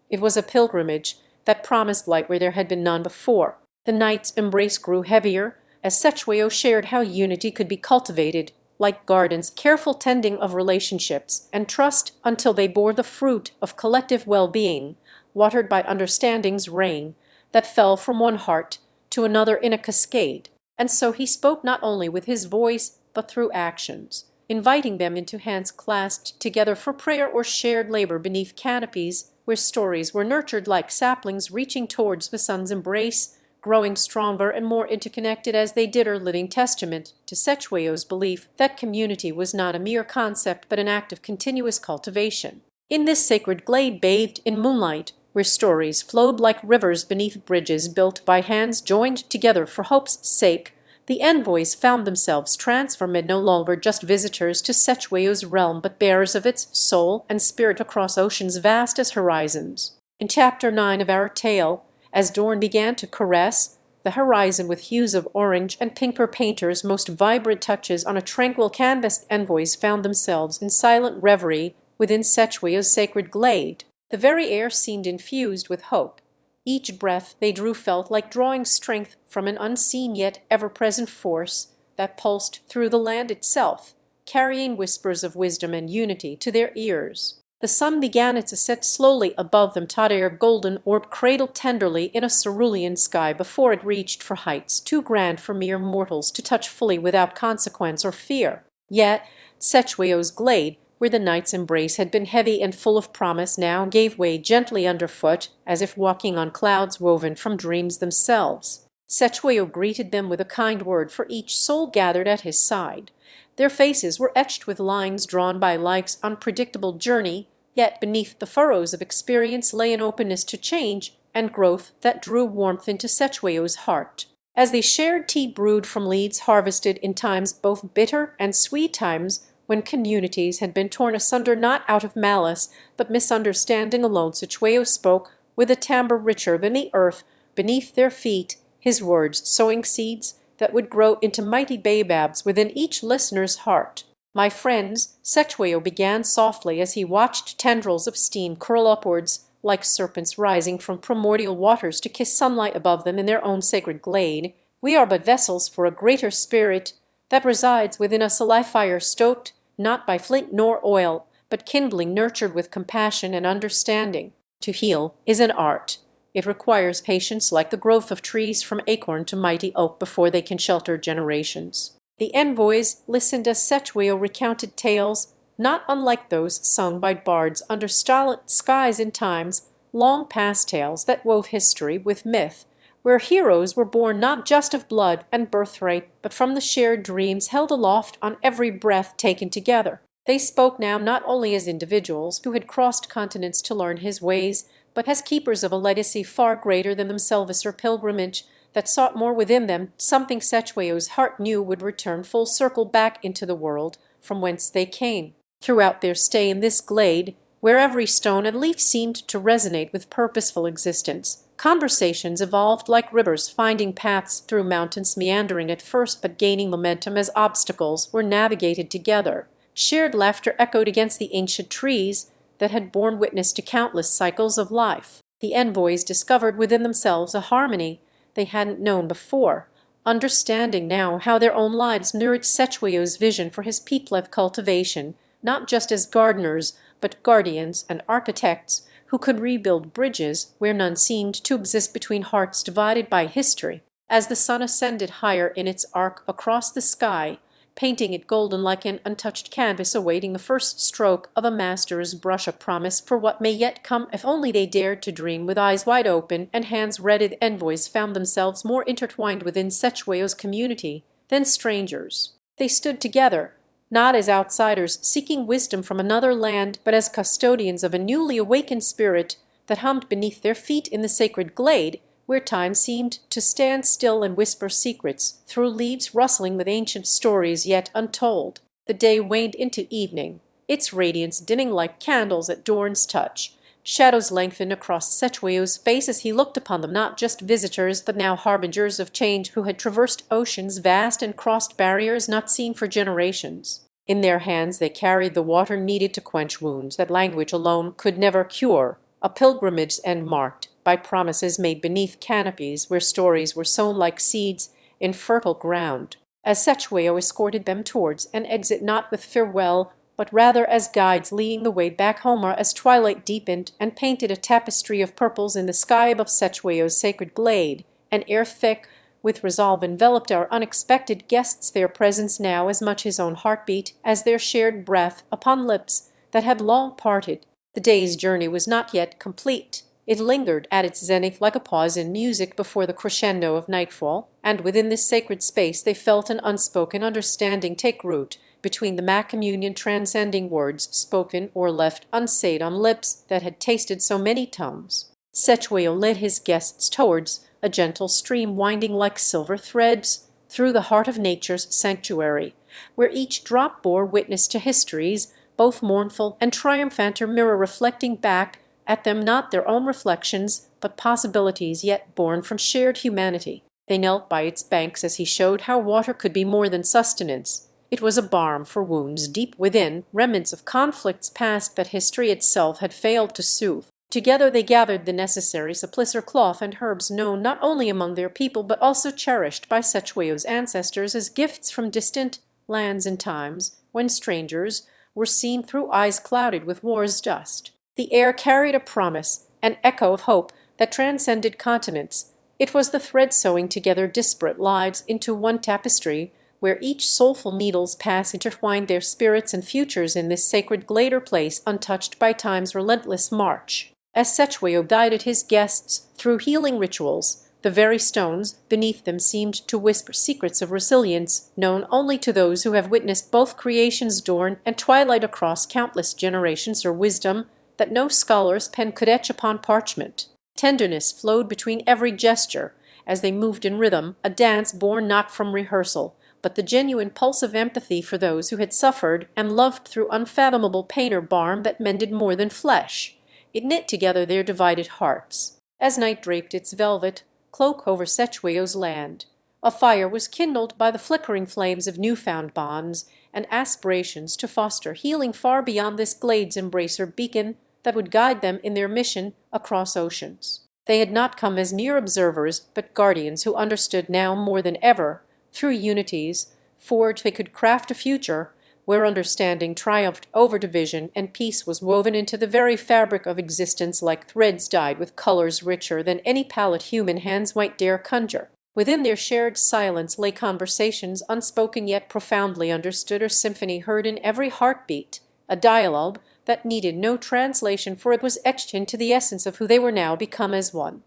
It was a pilgrimage that promised light where there had been none before. The night's embrace grew heavier as Setchwayo shared how unity could be cultivated, like gardens, careful tending of relationships and trust until they bore the fruit of collective well-being, watered by understanding's rain that fell from one heart to another in a cascade. And so he spoke not only with his voice, but through actions, inviting them into hands clasped together for prayer or shared labor beneath canopies where stories were nurtured like saplings reaching towards the sun's embrace, growing stronger and more interconnected as they did, a living testament to Setchwayo's belief that community was not a mere concept but an act of continuous cultivation. In this sacred glade bathed in moonlight, where stories flowed like rivers beneath bridges built by hands joined together for hope's sake, the envoys found themselves transformed, no longer just visitors to Setchwayo's realm, but bearers of its soul and spirit across oceans vast as horizons. In Chapter 9 of our tale, as dawn began to caress the horizon with hues of orange and pink, her painter's most vibrant touches on a tranquil canvas, envoys found themselves in silent reverie within Setchwayo's sacred glade. The very air seemed infused with hope. Each breath they drew felt like drawing strength from an unseen yet ever-present force that pulsed through the land itself, carrying whispers of wisdom and unity to their ears. The sun began its ascent slowly above them, a golden orb cradled tenderly in a cerulean sky before it reached for heights too grand for mere mortals to touch fully without consequence or fear. Yet Setchwayo's glade, where the night's embrace had been heavy and full of promise, now gave way gently underfoot, as if walking on clouds woven from dreams themselves. Setchwayo greeted them with a kind word for each soul gathered at his side. Their faces were etched with lines drawn by life's unpredictable journey, yet beneath the furrows of experience lay an openness to change and growth that drew warmth into Setchwayo's heart. As they shared tea brewed from leaves harvested in times both bitter and sweet, times when communities had been torn asunder not out of malice but misunderstanding alone, Cetshwayo spoke with a timbre richer than the earth beneath their feet, his words sowing seeds that would grow into mighty baobabs within each listener's heart. "My friends," Cetshwayo began softly as he watched tendrils of steam curl upwards like serpents rising from primordial waters to kiss sunlight above them in their own sacred glade, "we are but vessels for a greater spirit that resides within us, a life fire stoked not by flint nor oil, but kindling, nurtured with compassion and understanding. To heal is an art. It requires patience like the growth of trees from acorn to mighty oak before they can shelter generations." The envoys listened as Cetshwayo recounted tales not unlike those sung by bards under starlit skies in times long past, tales that wove history with myth, where heroes were born not just of blood and birthright, but from the shared dreams held aloft on every breath taken together. They spoke now not only as individuals who had crossed continents to learn his ways, but as keepers of a legacy far greater than themselves, or pilgrimage that sought more within them, something Cetshwayo's heart knew would return full circle back into the world from whence they came. Throughout their stay in this glade, where every stone and leaf seemed to resonate with purposeful existence, conversations evolved like rivers finding paths through mountains, meandering at first but gaining momentum as obstacles were navigated together. Shared laughter echoed against the ancient trees that had borne witness to countless cycles of life. The envoys discovered within themselves a harmony they hadn't known before, understanding now how their own lives mirrored Cetshwayo's vision for his people of cultivation, not just as gardeners, but guardians and architects who could rebuild bridges where none seemed to exist between hearts divided by history. As the sun ascended higher in its arc across the sky, painting it golden like an untouched canvas awaiting the first stroke of a master's brush, a promise for what may yet come if only they dared to dream. With eyes wide open and hands ready, the envoys found themselves more intertwined within Cetshwayo's community than strangers. They stood together, not as outsiders seeking wisdom from another land, but as custodians of a newly awakened spirit that hummed beneath their feet in the sacred glade, where time seemed to stand still and whisper secrets through leaves rustling with ancient stories yet untold. The day waned into evening, its radiance dimming like candles at dawn's touch. Shadows lengthened across Cetshwayo's face as he looked upon them, not just visitors, but now harbingers of change who had traversed oceans vast and crossed barriers not seen for generations. In their hands they carried the water needed to quench wounds that language alone could never cure, a pilgrimage end marked by promises made beneath canopies where stories were sown like seeds in fertile ground. As Cetshwayo escorted them towards an exit, not with farewell, but rather as guides leading the way back home, as twilight deepened and painted a tapestry of purples in the sky above Cetshwayo's sacred glade, an air thick with resolve enveloped our unexpected guests, their presence now as much his own heartbeat as their shared breath upon lips that had long parted. The day's journey was not yet complete. It lingered at its zenith like a pause in music before the crescendo of nightfall, and within this sacred space they felt an unspoken understanding take root between the macommunion, transcending words spoken or left unsaid on lips that had tasted so many tongues. Cetshwayo led his guests towards a gentle stream winding like silver threads through the heart of nature's sanctuary, where each drop bore witness to histories both mournful and triumphant, a mirror reflecting back at them not their own reflections, but possibilities yet born from shared humanity. They knelt by its banks as he showed how water could be more than sustenance. It was a balm for wounds deep within, remnants of conflicts past that history itself had failed to soothe. Together they gathered the necessary supplicer cloth and herbs known not only among their people but also cherished by Cetshwayo's ancestors as gifts from distant lands and times when strangers were seen through eyes clouded with war's dust. The air carried a promise, an echo of hope that transcended continents. It was the thread sewing together disparate lives into one tapestry, where each soulful needle's pass intertwined their spirits and futures in this sacred glade or place untouched by time's relentless march. As Cetshwayo guided his guests through healing rituals, the very stones beneath them seemed to whisper secrets of resilience known only to those who have witnessed both creation's dawn and twilight across countless generations, or wisdom that no scholar's pen could etch upon parchment. Tenderness flowed between every gesture, as they moved in rhythm, a dance born not from rehearsal, but the genuine pulse of empathy for those who had suffered and loved through unfathomable pain or balm that mended more than flesh. It knit together their divided hearts. As night draped its velvet cloak over Sechueo's land, a fire was kindled by the flickering flames of new-found bonds and aspirations to foster healing far beyond this glade's embracer beacon that would guide them in their mission across oceans. They had not come as mere observers, but guardians who understood now more than ever, through unities forged they could craft a future where understanding triumphed over division and peace was woven into the very fabric of existence like threads dyed with colors richer than any palette human hands might dare conjure. Within their shared silence lay conversations unspoken yet profoundly understood, or symphony heard in every heartbeat, a dialogue that needed no translation, for it was etched into the essence of who they were now become as one.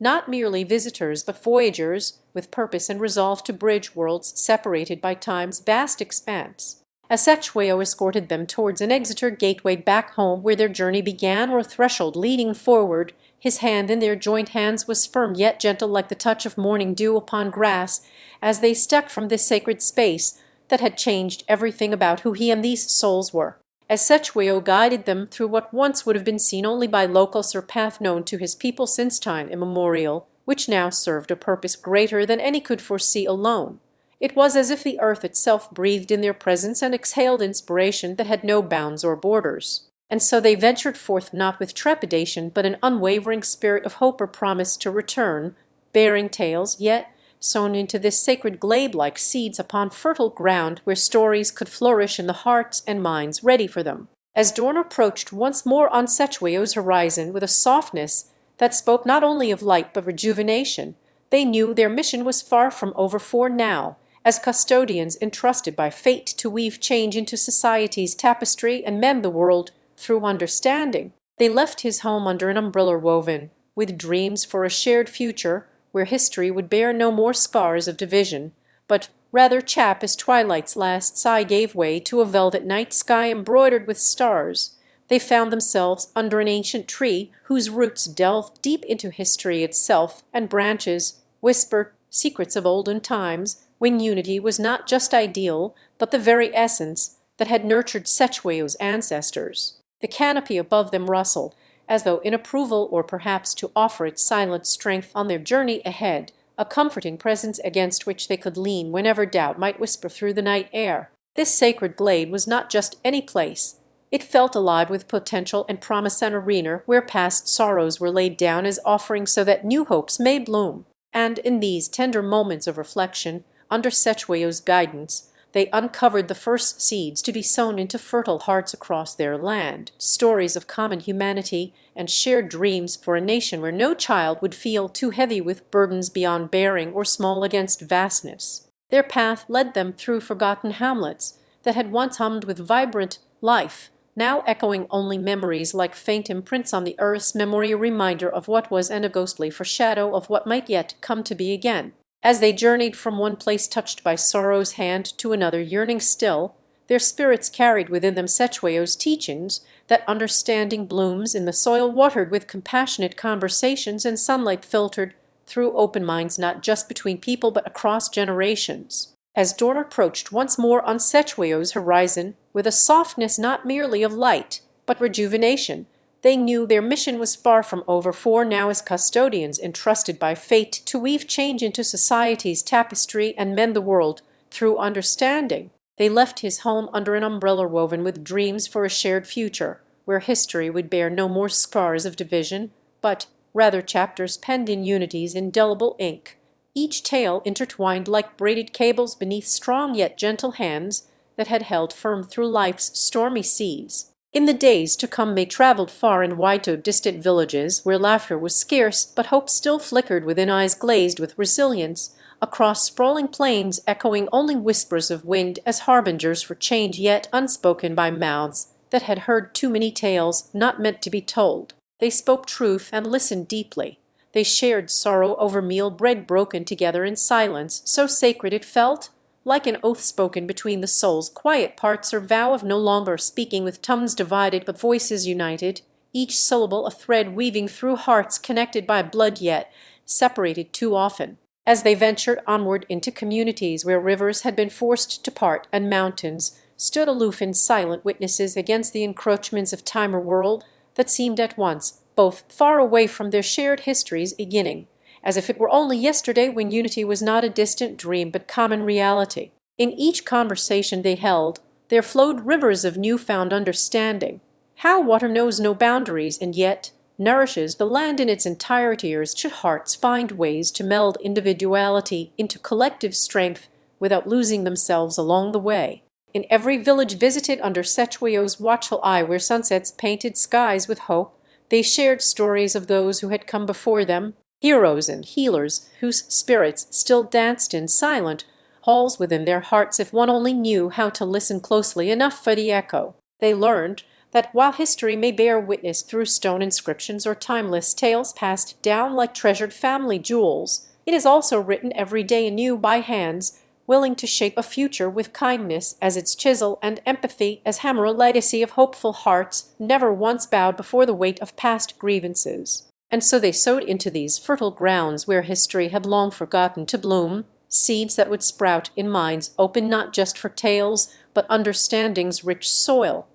Not merely visitors, but voyagers, with purpose and resolve to bridge worlds separated by time's vast expanse. As Sechueo escorted them towards an Exeter gateway back home where their journey began, or a threshold leading forward, his hand in their joint hands was firm yet gentle like the touch of morning dew upon grass, as they stepped from this sacred space that had changed everything about who he and these souls were. As Sechueo guided them through what once would have been seen only by locals, or path known to his people since time immemorial, which now served a purpose greater than any could foresee alone, it was as if the earth itself breathed in their presence and exhaled inspiration that had no bounds or borders. And so they ventured forth not with trepidation, but an unwavering spirit of hope or promise to return, bearing tales yet sown into this sacred glade like seeds upon fertile ground where stories could flourish in the hearts and minds ready for them. As dawn approached once more on Sechueo's horizon with a softness that spoke not only of light but rejuvenation, they knew their mission was far from over, for now, as custodians entrusted by fate to weave change into society's tapestry and mend the world through understanding, they left his home under an umbrella woven with dreams for a shared future where history would bear no more scars of division, but rather chap as twilight's last sigh gave way to a velvet night sky embroidered with stars. They found themselves under an ancient tree whose roots delved deep into history itself, and branches whispered secrets of olden times, when unity was not just ideal, but the very essence that had nurtured Sechueo's ancestors. The canopy above them rustled, as though in approval, or perhaps to offer its silent strength on their journey ahead, a comforting presence against which they could lean whenever doubt might whisper through the night air. This sacred glade was not just any place. It felt alive with potential and promise, an arena where past sorrows were laid down as offerings so that new hopes may bloom. And in these tender moments of reflection, under Sechueo's guidance, they uncovered the first seeds to be sown into fertile hearts across their land, stories of common humanity and shared dreams for a nation where no child would feel too heavy with burdens beyond bearing or small against vastness. Their path led them through forgotten hamlets that had once hummed with vibrant life, now echoing only memories like faint imprints on the earth's memory, a reminder of what was and a ghostly foreshadow of what might yet come to be again. As they journeyed from one place touched by sorrow's hand to another yearning still, their spirits carried within them Sechueo's teachings, that understanding blooms in the soil watered with compassionate conversations and sunlight filtered through open minds not just between people but across generations. As dawn approached once more on Sechueo's horizon with a softness not merely of light but rejuvenation, they knew their mission was far from over, for now as custodians entrusted by fate to weave change into society's tapestry and mend the world through understanding, they left his home under an umbrella woven with dreams for a shared future, where history would bear no more scars of division, but rather chapters penned in unity's indelible ink, each tale intertwined like braided cables beneath strong yet gentle hands that had held firm through life's stormy seas. In the days to come they traveled far and wide to distant villages where laughter was scarce but hope still flickered within eyes glazed with resilience, across sprawling plains echoing only whispers of wind as harbingers for change yet unspoken by mouths that had heard too many tales not meant to be told. They spoke truth and listened deeply. They shared sorrow over meal bread broken together in silence so sacred it felt like an oath spoken between the soul's quiet parts, or vow of no longer speaking with tongues divided but voices united, each syllable a thread weaving through hearts connected by blood yet separated too often. As they ventured onward into communities where rivers had been forced to part and mountains stood aloof in silent witnesses against the encroachments of time, a world that seemed at once both far away from their shared histories beginning, as if it were only yesterday when unity was not a distant dream but common reality. In each conversation they held there flowed rivers of new-found understanding. How water knows no boundaries and yet nourishes the land in its entirety, or should hearts find ways to meld individuality into collective strength without losing themselves along the way. In every village visited under Setchwayo's watchful eye, where sunsets painted skies with hope, they shared stories of those who had come before them, heroes and healers whose spirits still danced in silent halls within their hearts if one only knew how to listen closely enough for the echo. They learned that while history may bear witness through stone inscriptions or timeless tales passed down like treasured family jewels, it is also written every day anew by hands willing to shape a future with kindness as its chisel and empathy as hammer, a legacy of hopeful hearts never once bowed before the weight of past grievances. And so they sowed into these fertile grounds where history had long forgotten to bloom, seeds that would sprout in minds open not just for tales, but understanding's rich soil.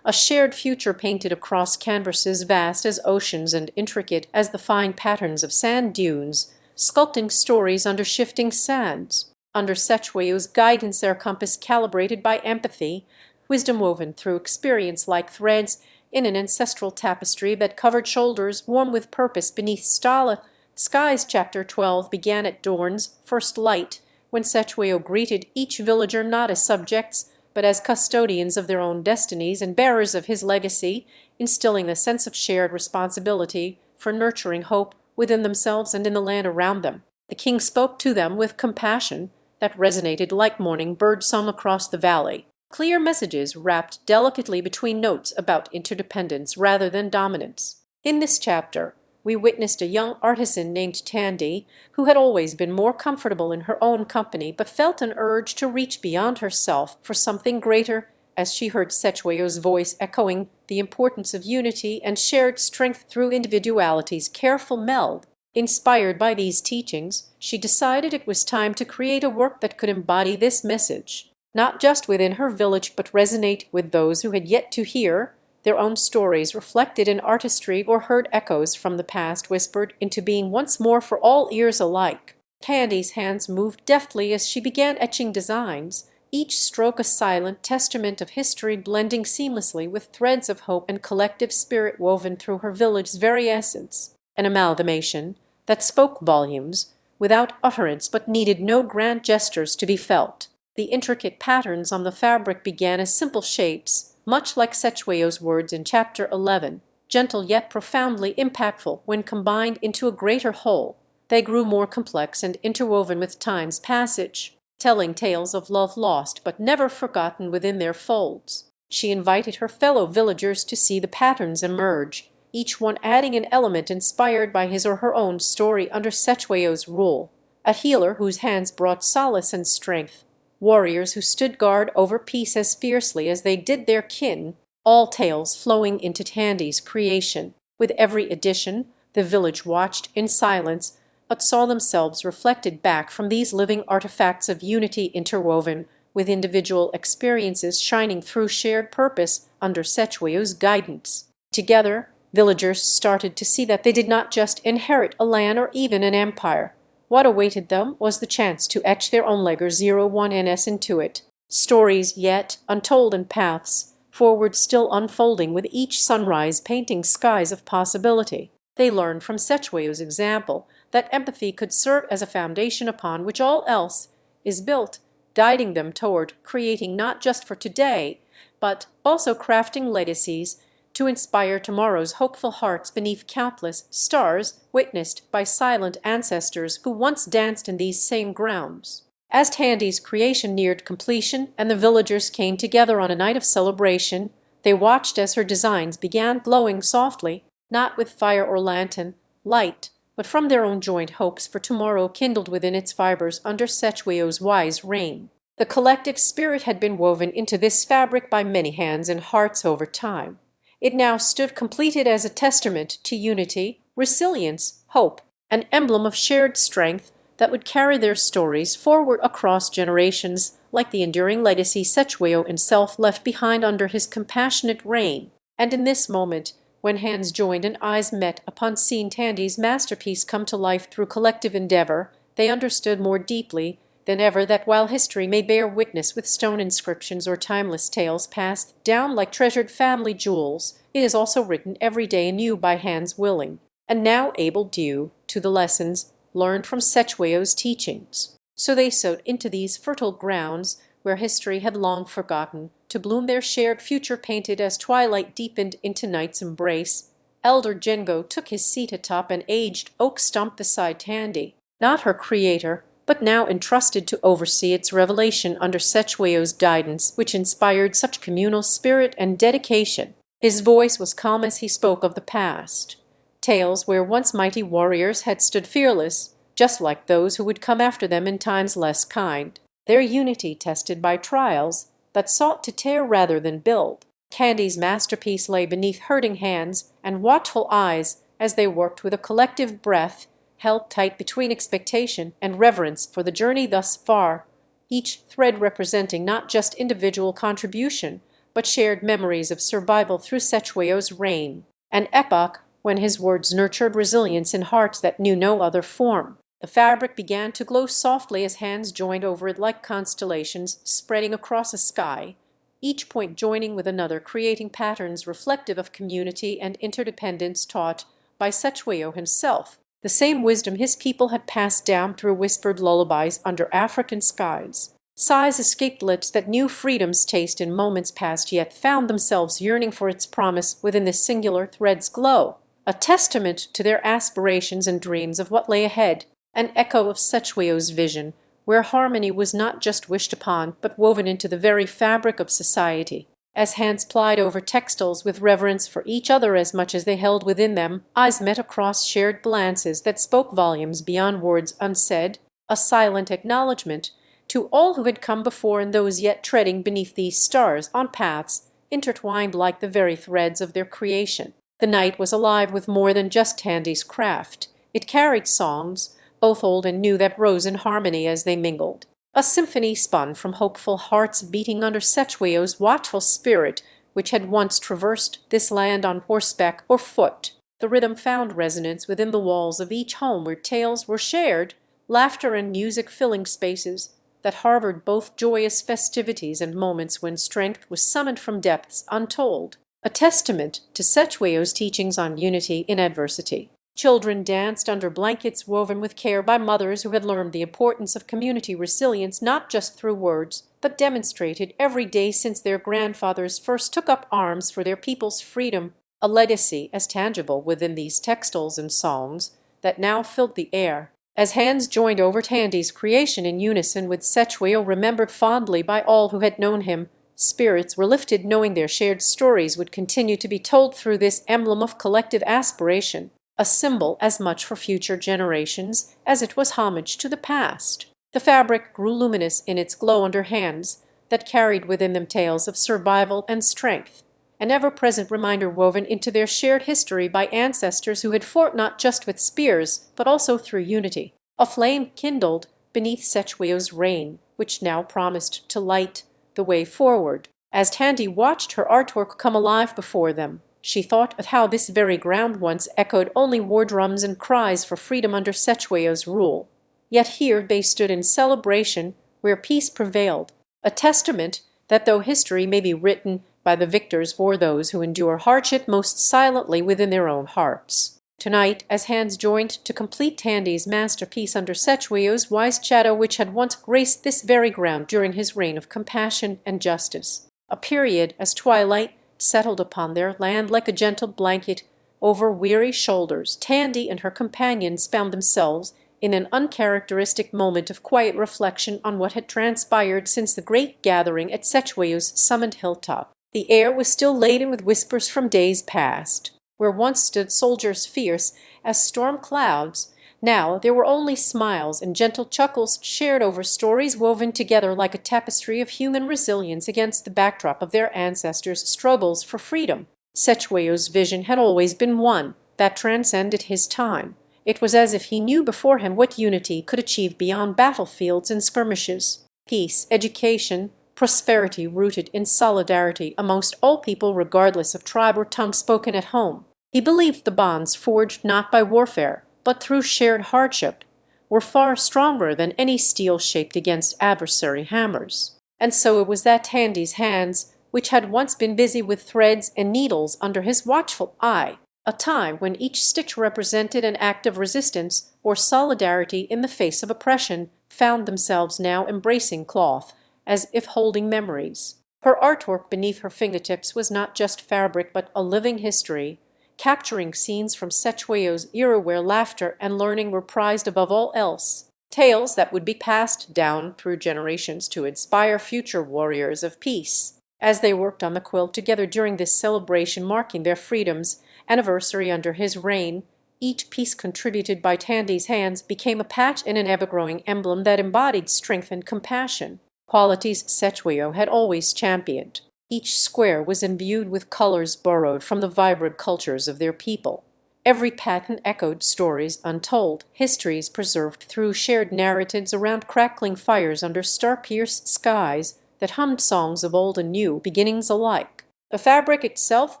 A shared future painted across canvases vast as oceans and intricate as the fine patterns of sand dunes, sculpting stories under shifting sands. Under Setchwayo's guidance, their compass calibrated by empathy, wisdom woven through experience like threads in an ancestral tapestry that covered shoulders warm with purpose beneath stala skies. Chapter 12 began at dawn's first light, when Setchwayo greeted each villager not as subjects, but as custodians of their own destinies and bearers of his legacy, instilling a sense of shared responsibility for nurturing hope within themselves and in the land around them. The king spoke to them with compassion that resonated like morning bird song across the valley, clear messages wrapped delicately between notes about interdependence rather than dominance. In this chapter, we witnessed a young artisan named Tandy, who had always been more comfortable in her own company, but felt an urge to reach beyond herself for something greater as she heard Setchwayo's voice echoing the importance of unity and shared strength through individuality's careful meld. Inspired by these teachings, she decided it was time to create a work that could embody this message, not just within her village but resonate with those who had yet to hear their own stories reflected in artistry or heard echoes from the past whispered into being once more for all ears alike. Tandy's hands moved deftly as she began etching designs, each stroke a silent testament of history blending seamlessly with threads of hope and collective spirit woven through her village's very essence, an amalgamation that spoke volumes without utterance but needed no grand gestures to be felt. The intricate patterns on the fabric began as simple shapes, much like Setchwayo's words in Chapter 11, gentle yet profoundly impactful when combined into a greater whole. They grew more complex and interwoven with time's passage, telling tales of love lost but never forgotten within their folds. She invited her fellow villagers to see the patterns emerge, each one adding an element inspired by his or her own story under Setchwayo's rule. A healer whose hands brought solace and strength, warriors who stood guard over peace as fiercely as they did their kin, all tales flowing into Tandy's creation. With every addition, the village watched in silence, but saw themselves reflected back from these living artifacts of unity interwoven with individual experiences shining through shared purpose under Setchwayo's guidance. Together, villagers started to see that they did not just inherit a land or even an empire. What awaited them was the chance to etch their own Legger 01NS into it. Stories yet untold and paths forward still unfolding with each sunrise painting skies of possibility. They learned from Setchwayo's example that empathy could serve as a foundation upon which all else is built, guiding them toward creating not just for today, but also crafting legacies to inspire tomorrow's hopeful hearts beneath countless stars witnessed by silent ancestors who once danced in these same grounds. As Tandy's creation neared completion and the villagers came together on a night of celebration, they watched as her designs began glowing softly, not with fire or lantern light, but from their own joint hopes for tomorrow kindled within its fibers under Setchwayo's wise reign. The collective spirit had been woven into this fabric by many hands and hearts over time. It now stood completed as a testament to unity, resilience, hope, an emblem of shared strength that would carry their stories forward across generations, like the enduring legacy Sechweo himself left behind under his compassionate reign. And in this moment, when hands joined and eyes met upon seeing Tandy's masterpiece come to life through collective endeavor, they understood more deeply than ever that while history may bear witness with stone inscriptions or timeless tales passed down like treasured family jewels, it is also written every day anew by hands willing, and now able due to the lessons learned from Sechweo's teachings. So they sowed into these fertile grounds, where history had long forgotten, to bloom their shared future painted as twilight deepened into night's embrace. Elder Jengo took his seat atop an aged oak stump beside Tandy, not her creator, but now entrusted to oversee its revelation under Sechweo's guidance, which inspired such communal spirit and dedication. His voice was calm as he spoke of the past, tales where once mighty warriors had stood fearless, just like those who would come after them in times less kind, their unity tested by trials that sought to tear rather than build. Tandy's masterpiece lay beneath hurting hands and watchful eyes as they worked with a collective breath held tight between expectation and reverence for the journey thus far, each thread representing not just individual contribution, but shared memories of survival through Sechweo's reign, an epoch when his words nurtured resilience in hearts that knew no other form. The fabric began to glow softly as hands joined over it like constellations spreading across a sky, each point joining with another, creating patterns reflective of community and interdependence taught by Sechweo himself, the same wisdom his people had passed down through whispered lullabies under African skies. Sighs escaped lips that knew freedom's taste in moments past, yet found themselves yearning for its promise within this singular thread's glow, a testament to their aspirations and dreams of what lay ahead, an echo of Sechweo's vision, where harmony was not just wished upon, but woven into the very fabric of society. As hands plied over textiles with reverence for each other as much as they held within them, eyes met across shared glances that spoke volumes beyond words unsaid, a silent acknowledgment to all who had come before and those yet treading beneath these stars on paths intertwined like the very threads of their creation. The night was alive with more than just Tandy's craft. It carried songs, both old and new, that rose in harmony as they mingled. A symphony spun from hopeful hearts beating under Sechweo's watchful spirit, which had once traversed this land on horseback or foot. The rhythm found resonance within the walls of each home where tales were shared, laughter and music filling spaces that harbored both joyous festivities and moments when strength was summoned from depths untold, a testament to Sechweo's teachings on unity in adversity. Children danced under blankets woven with care by mothers who had learned the importance of community resilience not just through words, but demonstrated every day since their grandfathers first took up arms for their people's freedom, a legacy as tangible within these textiles and songs that now filled the air. As hands joined over Tandy's creation in unison with Sechweo, remembered fondly by all who had known him, spirits were lifted knowing their shared stories would continue to be told through this emblem of collective aspiration, a symbol as much for future generations as it was homage to the past. The fabric grew luminous in its glow under hands that carried within them tales of survival and strength, an ever-present reminder woven into their shared history by ancestors who had fought not just with spears, but also through unity. A flame kindled beneath Sechweo's reign, which now promised to light the way forward. As Tandy watched her artwork come alive before them, she thought of how this very ground once echoed only war drums and cries for freedom under Sechweo's rule. Yet here they stood in celebration where peace prevailed, a testament that though history may be written by the victors for those who endure hardship most silently within their own hearts. Tonight, as hands joined to complete Tandy's masterpiece under Sechweo's wise shadow, which had once graced this very ground during his reign of compassion and justice, a period as twilight settled upon their land like a gentle blanket over weary shoulders, Tandy and her companions found themselves in an uncharacteristic moment of quiet reflection on what had transpired since the great gathering at Sechweo's summoned hilltop. The air was still laden with whispers from days past, where once stood soldiers fierce as storm clouds. Now there were only smiles and gentle chuckles shared over stories woven together like a tapestry of human resilience against the backdrop of their ancestors' struggles for freedom. Sechweo's vision had always been one that transcended his time. It was as if he knew beforehand what unity could achieve beyond battlefields and skirmishes. Peace, education, prosperity rooted in solidarity amongst all people regardless of tribe or tongue spoken at home. He believed the bonds forged not by warfare, but through shared hardship, were far stronger than any steel shaped against adversary hammers. And so it was that Tandy's hands, which had once been busy with threads and needles under his watchful eye, a time when each stitch represented an act of resistance or solidarity in the face of oppression, found themselves now embracing cloth, as if holding memories. Her artwork beneath her fingertips was not just fabric but a living history, capturing scenes from Setchwayo's era where laughter and learning were prized above all else. Tales that would be passed down through generations to inspire future warriors of peace. As they worked on the quilt together during this celebration marking their freedom's anniversary under his reign, each piece contributed by Tandy's hands became a patch in an ever-growing emblem that embodied strength and compassion, qualities Setchwayo had always championed. Each square was imbued with colors borrowed from the vibrant cultures of their people. Every pattern echoed stories untold, histories preserved through shared narratives around crackling fires under star-pierced skies that hummed songs of old and new beginnings alike. The fabric itself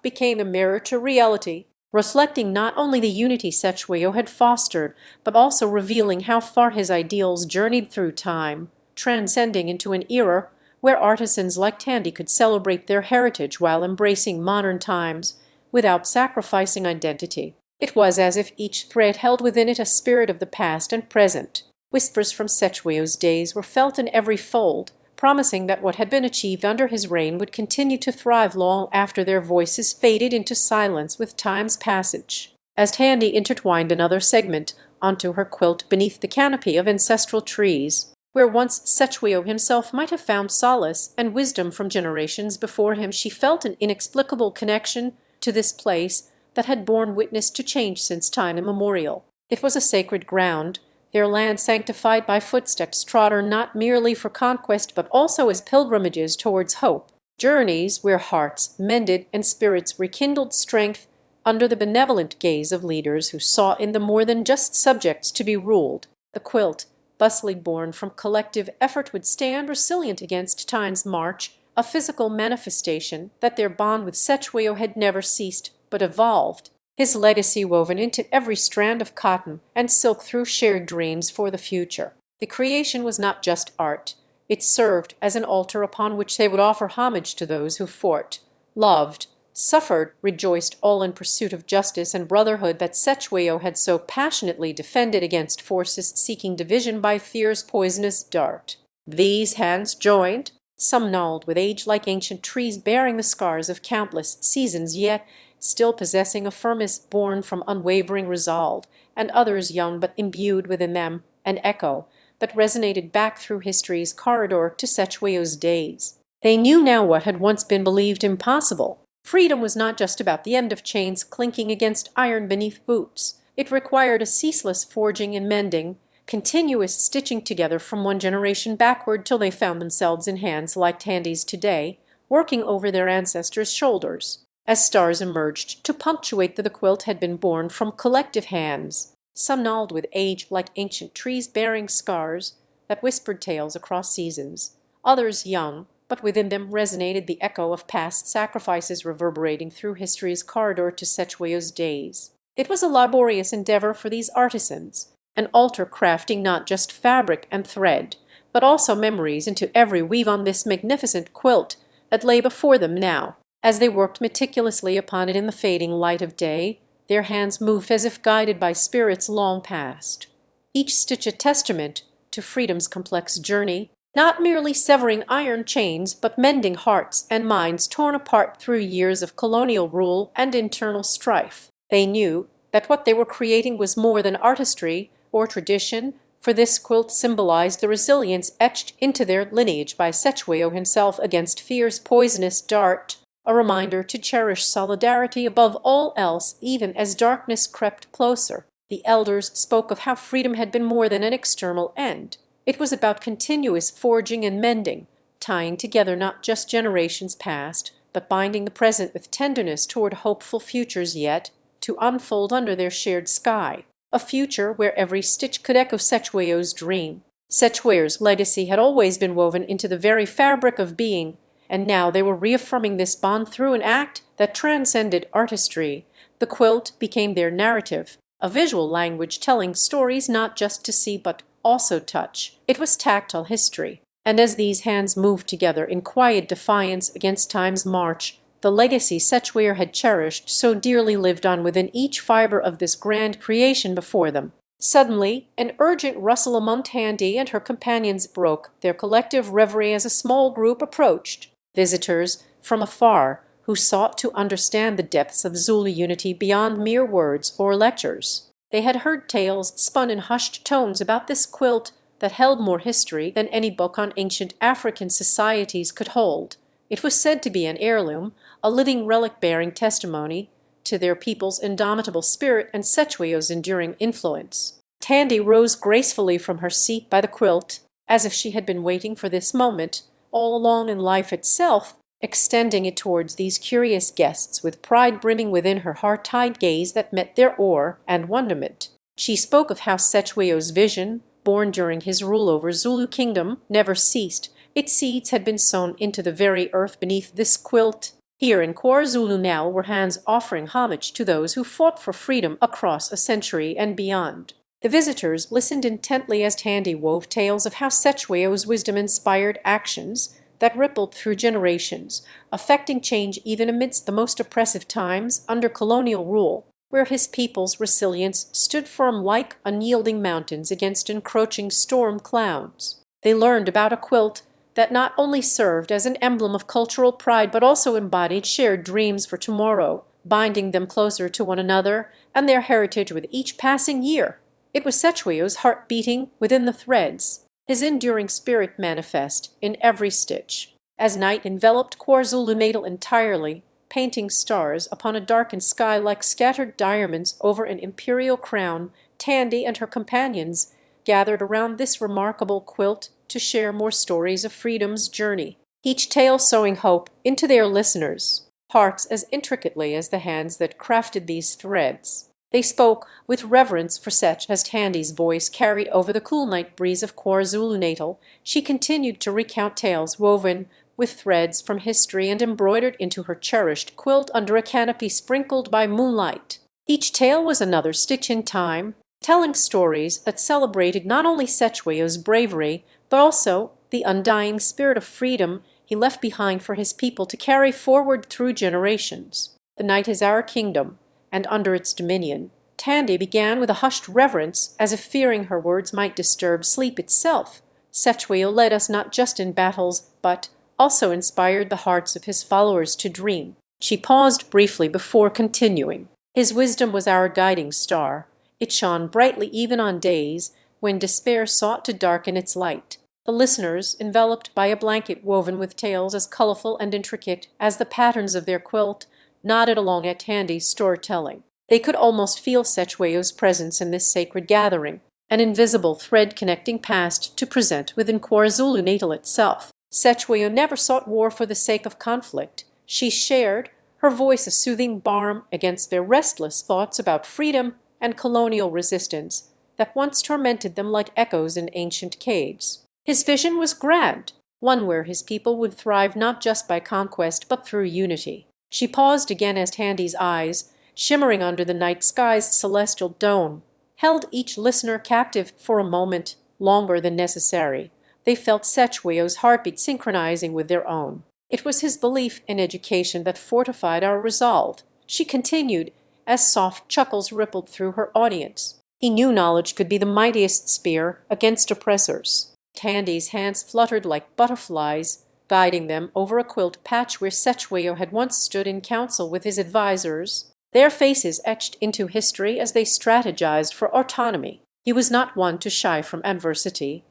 became a mirror to reality, reflecting not only the unity Setchwayo had fostered, but also revealing how far his ideals journeyed through time, transcending into an era where artisans like Tandy could celebrate their heritage while embracing modern times without sacrificing identity. It was as if each thread held within it a spirit of the past and present. Whispers from Setchwayo's days were felt in every fold, promising that what had been achieved under his reign would continue to thrive long after their voices faded into silence with time's passage. As Tandy intertwined another segment onto her quilt beneath the canopy of ancestral trees, where once Setchwayo himself might have found solace and wisdom from generations before him, she felt an inexplicable connection to this place that had borne witness to change since time immemorial. It was a sacred ground, their land sanctified by footsteps trodden not merely for conquest but also as pilgrimages towards hope, journeys where hearts mended and spirits rekindled strength under the benevolent gaze of leaders who saw in them more than just subjects to be ruled. The quilt, bustling born from collective effort, would stand resilient against time's march, a physical manifestation that their bond with Setchwayo had never ceased but evolved, his legacy woven into every strand of cotton and silk through shared dreams for the future. The creation was not just art. It served as an altar upon which they would offer homage to those who fought, loved, suffered, rejoiced, all in pursuit of justice and brotherhood that Setchwayo had so passionately defended against forces seeking division by fear's poisonous dart. These hands joined, some gnarled with age like ancient trees bearing the scars of countless seasons, yet still possessing a firmness born from unwavering resolve, and others young but imbued within them an echo that resonated back through history's corridor to Setchwayo's days. They knew now what had once been believed impossible. Freedom was not just about the end of chains clinking against iron beneath boots. It required a ceaseless forging and mending, continuous stitching together from one generation backward till they found themselves in hands like Tandy's today, working over their ancestors' shoulders. As stars emerged to punctuate the quilt had been born from collective hands, some gnarled with age like ancient trees bearing scars that whispered tales across seasons, others young, but within them resonated the echo of past sacrifices reverberating through history's corridor to Setchwayo's days. It was a laborious endeavor for these artisans, an altar crafting not just fabric and thread, but also memories into every weave on this magnificent quilt that lay before them now. As they worked meticulously upon it in the fading light of day, their hands moved as if guided by spirits long past. Each stitch a testament to freedom's complex journey, not merely severing iron chains, but mending hearts and minds torn apart through years of colonial rule and internal strife. They knew that what they were creating was more than artistry or tradition, for this quilt symbolized the resilience etched into their lineage by Setchwayo himself against fear's poisonous dart, a reminder to cherish solidarity above all else even as darkness crept closer. The elders spoke of how freedom had been more than an external end. It was about continuous forging and mending, tying together not just generations past, but binding the present with tenderness toward hopeful futures yet to unfold under their shared sky. a future where every stitch could echo Setchwayo's dream. Setchwayo's legacy had always been woven into the very fabric of being, and now they were reaffirming this bond through an act that transcended artistry. The quilt became their narrative, a visual language telling stories not just to see but also touch. It was tactile history, and as these hands moved together in quiet defiance against time's march, the legacy Setchwayo had cherished so dearly lived on within each fibre of this grand creation before them. Suddenly, an urgent rustle among Tandy and her companions broke their collective reverie as a small group approached, visitors from afar who sought to understand the depths of Zulu unity beyond mere words or lectures. They had heard tales spun in hushed tones about this quilt that held more history than any book on ancient African societies could hold. It was said to be an heirloom, a living relic bearing testimony to their people's indomitable spirit and Setchwayo's enduring influence. Tandy rose gracefully from her seat by the quilt, as if she had been waiting for this moment all along in life itself, extending it towards these curious guests with pride brimming within her heart-tied gaze that met their awe and wonderment. She spoke of how Setchwayo's vision, born during his rule over Zulu kingdom, never ceased. Its seeds had been sown into the very earth beneath this quilt. Here in KwaZulu now were hands offering homage to those who fought for freedom across a century and beyond. The visitors listened intently as Tandy wove tales of how Setchwayo's wisdom inspired actions that rippled through generations, affecting change even amidst the most oppressive times under colonial rule, where his people's resilience stood firm like unyielding mountains against encroaching storm clouds. They learned about a quilt that not only served as an emblem of cultural pride but also embodied shared dreams for tomorrow, binding them closer to one another and their heritage with each passing year. It was Setchwayo's heart beating within the threads, his enduring spirit manifest in every stitch. As night enveloped KwaZulu Natal entirely, painting stars upon a darkened sky like scattered diamonds over an imperial crown, Tandy and her companions gathered around this remarkable quilt to share more stories of freedom's journey, each tale sowing hope into their listeners' hearts as intricately as the hands that crafted these threads. They spoke with reverence for Setch as Tandy's voice carried over the cool night breeze of KwaZulu Natal. She continued to recount tales woven with threads from history and embroidered into her cherished quilt under a canopy sprinkled by moonlight. Each tale was another stitch in time, telling stories that celebrated not only Setchwayo's bravery, but also the undying spirit of freedom he left behind for his people to carry forward through generations. The night is our kingdom, and under its dominion, Tandy began with a hushed reverence, as if fearing her words might disturb sleep itself. Setchwayo led us not just in battles, but also inspired the hearts of his followers to dream. She paused briefly before continuing. His wisdom was our guiding star. It shone brightly even on days when despair sought to darken its light. The listeners, enveloped by a blanket woven with tales as colorful and intricate as the patterns of their quilt, nodded along at Tandy's storytelling. They could almost feel Setchwayo's presence in this sacred gathering, an invisible thread connecting past to present within KwaZulu Natal itself. Setchwayo never sought war for the sake of conflict. She shared, her voice a soothing balm against their restless thoughts about freedom and colonial resistance that once tormented them like echoes in ancient caves. His vision was grand, one where his people would thrive not just by conquest but through unity. She paused again as Tandy's eyes, shimmering under the night sky's celestial dome, held each listener captive for a moment longer than necessary. They felt Setchwayo's heartbeat synchronizing with their own. It was his belief in education that fortified our resolve. She continued, as soft chuckles rippled through her audience. He knew knowledge could be the mightiest spear against oppressors. Tandy's hands fluttered like butterflies, guiding them over a quilt patch where Setchwayo had once stood in council with his advisors, their faces etched into history as they strategized for autonomy. He was not one to shy from adversity.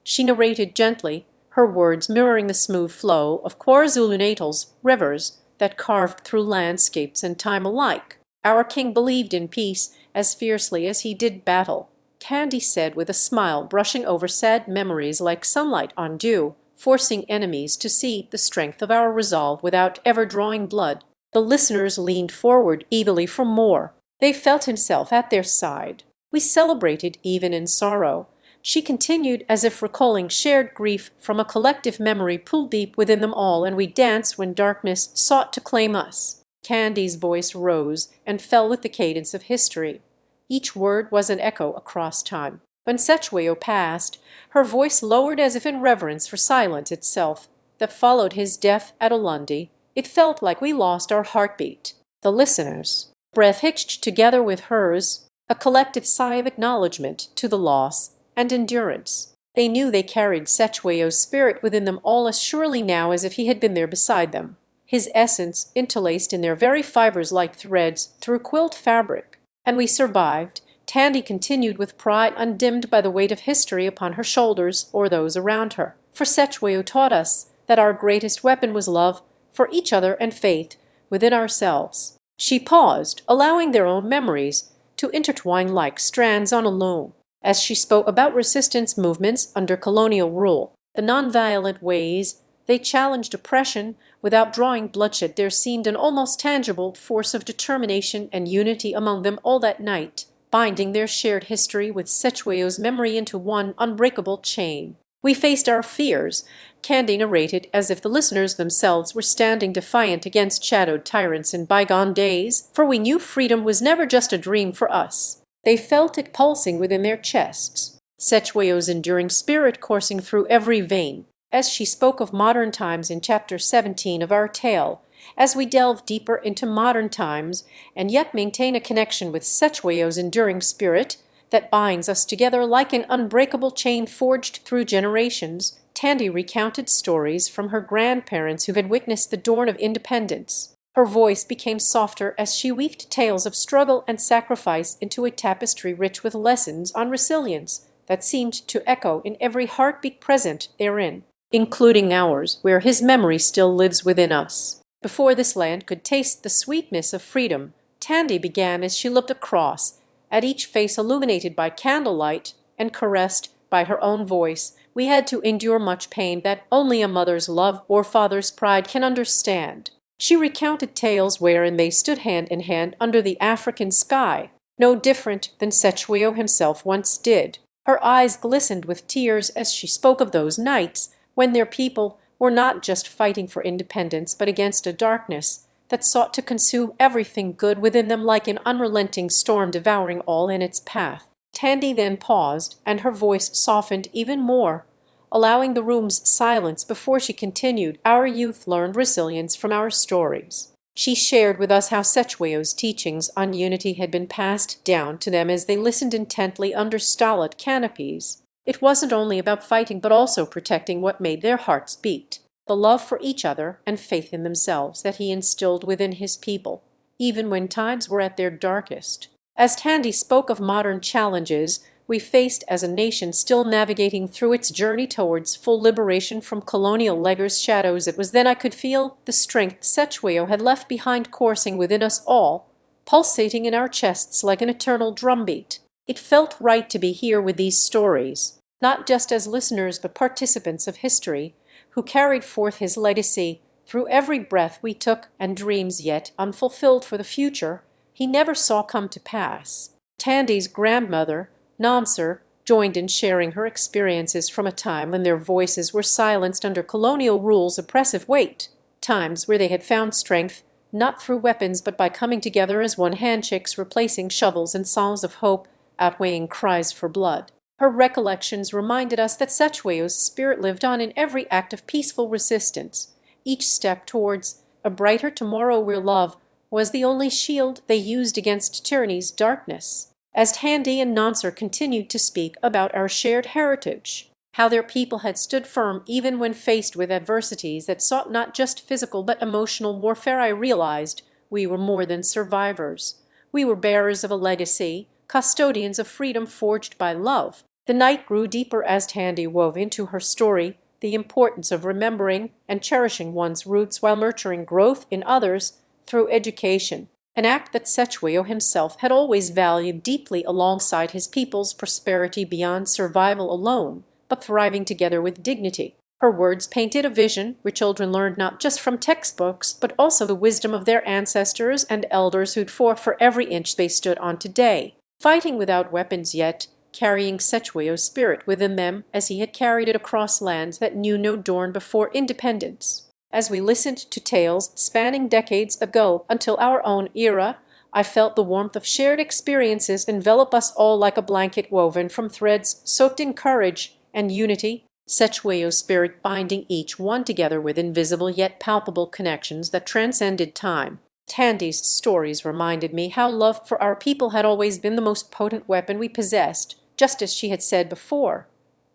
She narrated gently, her words mirroring the smooth flow of KwaZulu Natal's rivers that carved through landscapes and time alike. Our king believed in peace as fiercely as he did battle, Tandy said with a smile brushing over sad memories like sunlight on dew, forcing enemies to see the strength of our resolve without ever drawing blood. The listeners leaned forward eagerly for more. They felt himself at their side, We celebrated even in sorrow. She continued, as if recalling shared grief from a collective memory pulled deep within them all, and we danced when darkness sought to claim us. Candy's voice rose and fell with the cadence of history. Each word was an echo across time. When Setchwayo passed, her voice lowered as if in reverence for silence itself that followed his death at Ulundi. It felt like we lost our heartbeat. The listeners, breath hitched together with hers, a collective sigh of acknowledgment to the loss and endurance. They knew they carried Setchwayo's spirit within them all as surely now as if he had been there beside them, his essence interlaced in their very fibers like threads through quilt fabric. And we survived. Tandy continued with pride undimmed by the weight of history upon her shoulders or those around her. For Setchwayo taught us that our greatest weapon was love for each other and faith within ourselves. She paused, allowing their own memories to intertwine like strands on a loom, as she spoke about resistance movements under colonial rule, the nonviolent ways they challenged oppression without drawing bloodshed. There seemed an almost tangible force of determination and unity among them all that night, binding their shared history with Setchwayo's memory into one unbreakable chain. We faced our fears, Candy narrated, as if the listeners themselves were standing defiant against shadowed tyrants in bygone days, for we knew freedom was never just a dream for us. They felt it pulsing within their chests, Setchwayo's enduring spirit coursing through every vein. As she spoke of modern times in Chapter 17 of our tale, as we delve deeper into modern times and yet maintain a connection with Setchwayo's enduring spirit that binds us together like an unbreakable chain forged through generations, Tandy recounted stories from her grandparents who had witnessed the dawn of independence. Her voice became softer as she weaved tales of struggle and sacrifice into a tapestry rich with lessons on resilience that seemed to echo in every heartbeat present therein, including ours, where his memory still lives within us. Before this land could taste the sweetness of freedom, Tandy began as she looked across, at each face illuminated by candlelight and caressed by her own voice. We had to endure much pain that only a mother's love or father's pride can understand. She recounted tales wherein they stood hand in hand under the African sky, no different than Setchwayo himself once did. Her eyes glistened with tears as she spoke of those nights when their people were not just fighting for independence but against a darkness that sought to consume everything good within them like an unrelenting storm devouring all in its path. Tandy then paused, and her voice softened even more, allowing the room's silence before she continued. Our youth learned resilience from our stories. She shared with us how Setchwayo's teachings on unity had been passed down to them as they listened intently under starlit canopies. It wasn't only about fighting but also protecting what made their hearts beat, the love for each other and faith in themselves that he instilled within his people, even when times were at their darkest. As Tandy spoke of modern challenges we faced as a nation still navigating through its journey towards full liberation from colonial leggers' shadows, it was then I could feel the strength Setchwayo had left behind coursing within us all, pulsating in our chests like an eternal drumbeat. It felt right to be here with these stories, not just as listeners but participants of history, who carried forth his legacy through every breath we took and dreams yet unfulfilled for the future he never saw come to pass. Tandy's grandmother, Namsar, joined in sharing her experiences from a time when their voices were silenced under colonial rule's oppressive weight, times where they had found strength not through weapons but by coming together as one, handshakes replacing shovels and songs of hope outweighing cries for blood. Her recollections reminded us that Setchwayo's spirit lived on in every act of peaceful resistance, each step towards a brighter tomorrow where love was the only shield they used against tyranny's darkness. As Tandy and Nansar continued to speak about our shared heritage, how their people had stood firm even when faced with adversities that sought not just physical but emotional warfare, I realized we were more than survivors. We were bearers of a legacy, custodians of freedom forged by love. The night grew deeper as Tandy wove into her story the importance of remembering and cherishing one's roots while nurturing growth in others through education, an act that Setchwayo himself had always valued deeply alongside his people's prosperity beyond survival alone, but thriving together with dignity. Her words painted a vision where children learned not just from textbooks, but also the wisdom of their ancestors and elders who'd fought for every inch they stood on today. fighting without weapons yet, carrying Sechueo's spirit within them as he had carried it across lands that knew no dawn before independence. As we listened to tales spanning decades ago until our own era, I felt the warmth of shared experiences envelop us all like a blanket woven from threads soaked in courage and unity, Sechueo's spirit binding each one together with invisible yet palpable connections that transcended time. Tandy's stories reminded me how love for our people had always been the most potent weapon we possessed, just as she had said before.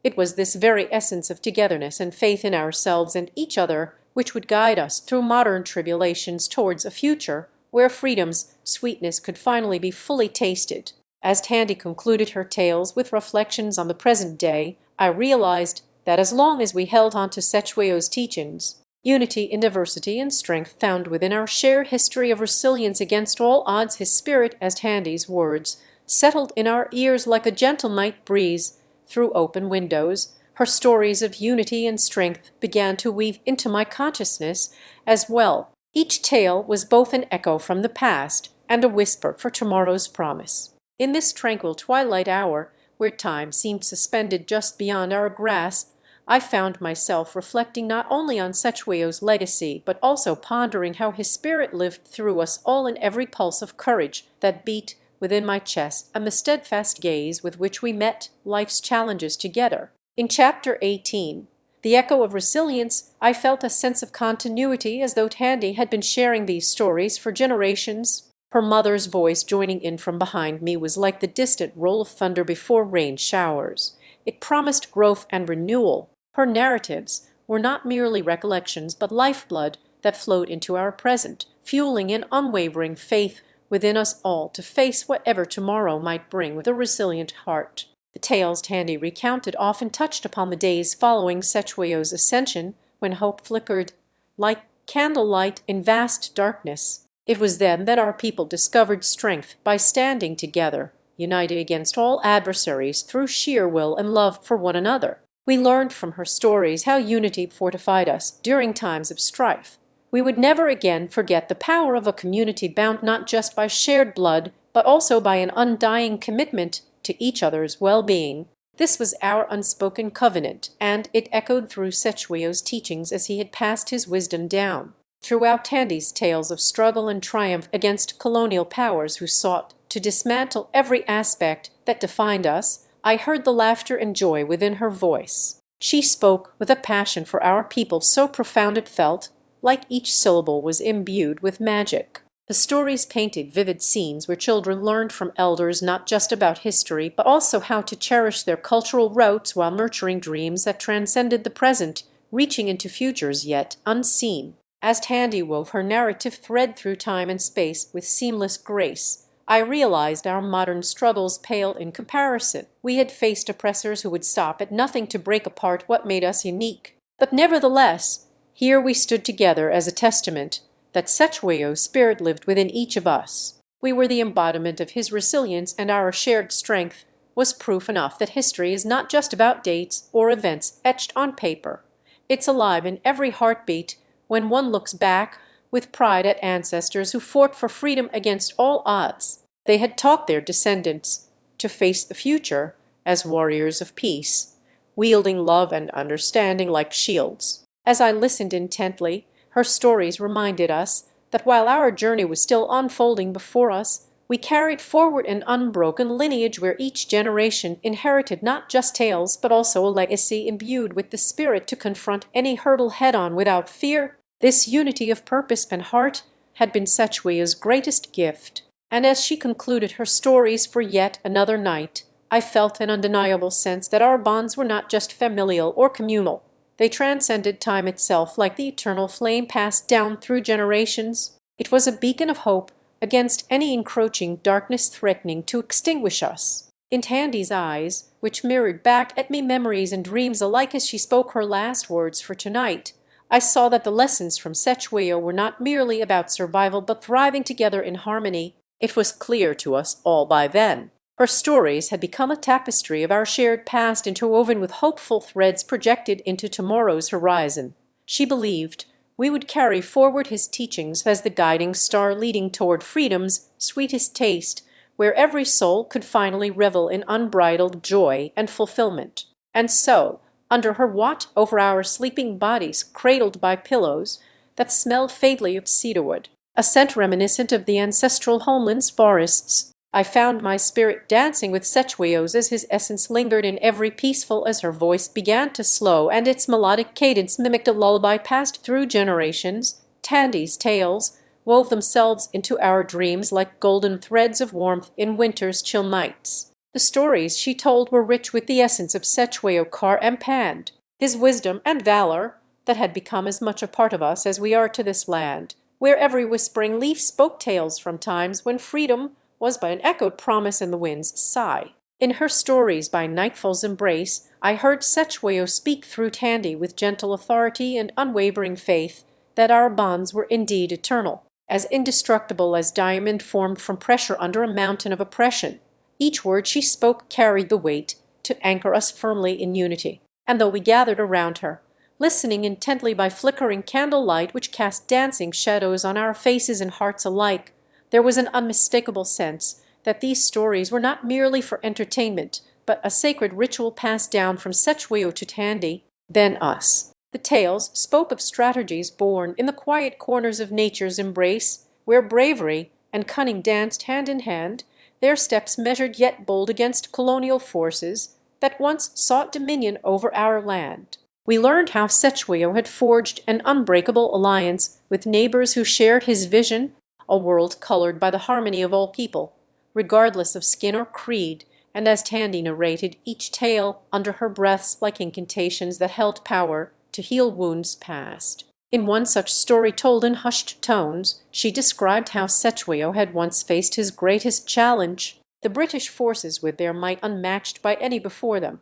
It was this very essence of togetherness and faith in ourselves and each other which would guide us through modern tribulations towards a future where freedom's sweetness could finally be fully tasted. As Tandy concluded her tales with reflections on the present day, I realized that as long as we held on to Sechueo's teachings, unity in diversity and strength found within our shared history of resilience against all odds, his spirit, as Tandy's words, settled in our ears like a gentle night breeze through open windows. Her stories of unity and strength began to weave into my consciousness as well. Each tale was both an echo from the past and a whisper for tomorrow's promise. In this tranquil twilight hour, where time seemed suspended just beyond our grasp, I found myself reflecting not only on Sechueo's legacy, but also pondering how his spirit lived through us all in every pulse of courage that beat within my chest and the steadfast gaze with which we met life's challenges together. In Chapter 18, The Echo of Resilience, I felt a sense of continuity as though Tandy had been sharing these stories for generations. Her mother's voice joining in from behind me was like the distant roll of thunder before rain showers. It promised growth and renewal. Her narratives were not merely recollections but lifeblood that flowed into our present, fueling an unwavering faith within us all to face whatever tomorrow might bring with a resilient heart. The tales Tandy recounted often touched upon the days following Sechueo's ascension, when hope flickered like candlelight in vast darkness. It was then that our people discovered strength by standing together, united against all adversaries through sheer will and love for one another. We learned from her stories how unity fortified us during times of strife. We would never again forget the power of a community bound not just by shared blood, but also by an undying commitment to each other's well-being. This was our unspoken covenant, and it echoed through Sechueo's teachings as he had passed his wisdom down. Throughout Tandy's tales of struggle and triumph against colonial powers who sought to dismantle every aspect that defined us, I heard the laughter and joy within her voice. She spoke with a passion for our people so profound it felt like each syllable was imbued with magic. The stories painted vivid scenes where children learned from elders not just about history, but also how to cherish their cultural roots while nurturing dreams that transcended the present, reaching into futures yet unseen. As Tandy wove her narrative thread through time and space with seamless grace, I realized our modern struggles paled in comparison. We had faced oppressors who would stop at nothing to break apart what made us unique. But nevertheless, here we stood together as a testament that Sechueo's spirit lived within each of us. We were the embodiment of his resilience, and our shared strength was proof enough that history is not just about dates or events etched on paper. It's alive in every heartbeat when one looks back with pride at ancestors who fought for freedom against all odds. They had taught their descendants to face the future as warriors of peace, wielding love and understanding like shields. As I listened intently, her stories reminded us that while our journey was still unfolding before us, we carried forward an unbroken lineage where each generation inherited not just tales but also a legacy imbued with the spirit to confront any hurdle head-on without fear. This unity of purpose and heart had been Sechueo's greatest gift, and as she concluded her stories for yet another night, I felt an undeniable sense that our bonds were not just familial or communal. They transcended time itself like the eternal flame passed down through generations. It was a beacon of hope against any encroaching darkness threatening to extinguish us. In Tandy's eyes, which mirrored back at me memories and dreams alike as she spoke her last words for tonight, I saw that the lessons from Sechueo were not merely about survival but thriving together in harmony. It was clear to us all by then. Her stories had become a tapestry of our shared past interwoven with hopeful threads projected into tomorrow's horizon. She believed we would carry forward his teachings as the guiding star leading toward freedom's sweetest taste, where every soul could finally revel in unbridled joy and fulfillment. And so, under her watch over our sleeping bodies cradled by pillows that smelled faintly of cedarwood, a scent reminiscent of the ancestral homeland's forests, I found my spirit dancing with Setchweos as his essence lingered in every peaceful as her voice began to slow and its melodic cadence mimicked a lullaby passed through generations. Tandy's tales wove themselves into our dreams like golden threads of warmth in winter's chill nights. The stories she told were rich with the essence of Setchweo Kar-Empand, his wisdom and valor that had become as much a part of us as we are to this land, where every whispering leaf spoke tales from times when freedom was but an echoed promise in the wind's sigh. In her stories by Nightfall's embrace, I heard Setchweo speak through Tandy with gentle authority and unwavering faith that our bonds were indeed eternal, as indestructible as diamond formed from pressure under a mountain of oppression. Each word she spoke carried the weight to anchor us firmly in unity, and though we gathered around her, listening intently by flickering candlelight which cast dancing shadows on our faces and hearts alike, there was an unmistakable sense that these stories were not merely for entertainment, but a sacred ritual passed down from Setchweo to Tandy, then us. The tales spoke of strategies born in the quiet corners of nature's embrace, where bravery and cunning danced hand in hand, their steps measured yet bold against colonial forces that once sought dominion over our land. We learned how Setchweo had forged an unbreakable alliance with neighbors who shared his vision, a world colored by the harmony of all people, regardless of skin or creed, and as Tandy narrated each tale under her breaths like incantations that held power to heal wounds past. In one such story told in hushed tones, she described how Setchweo had once faced his greatest challenge, the British forces with their might unmatched by any before them.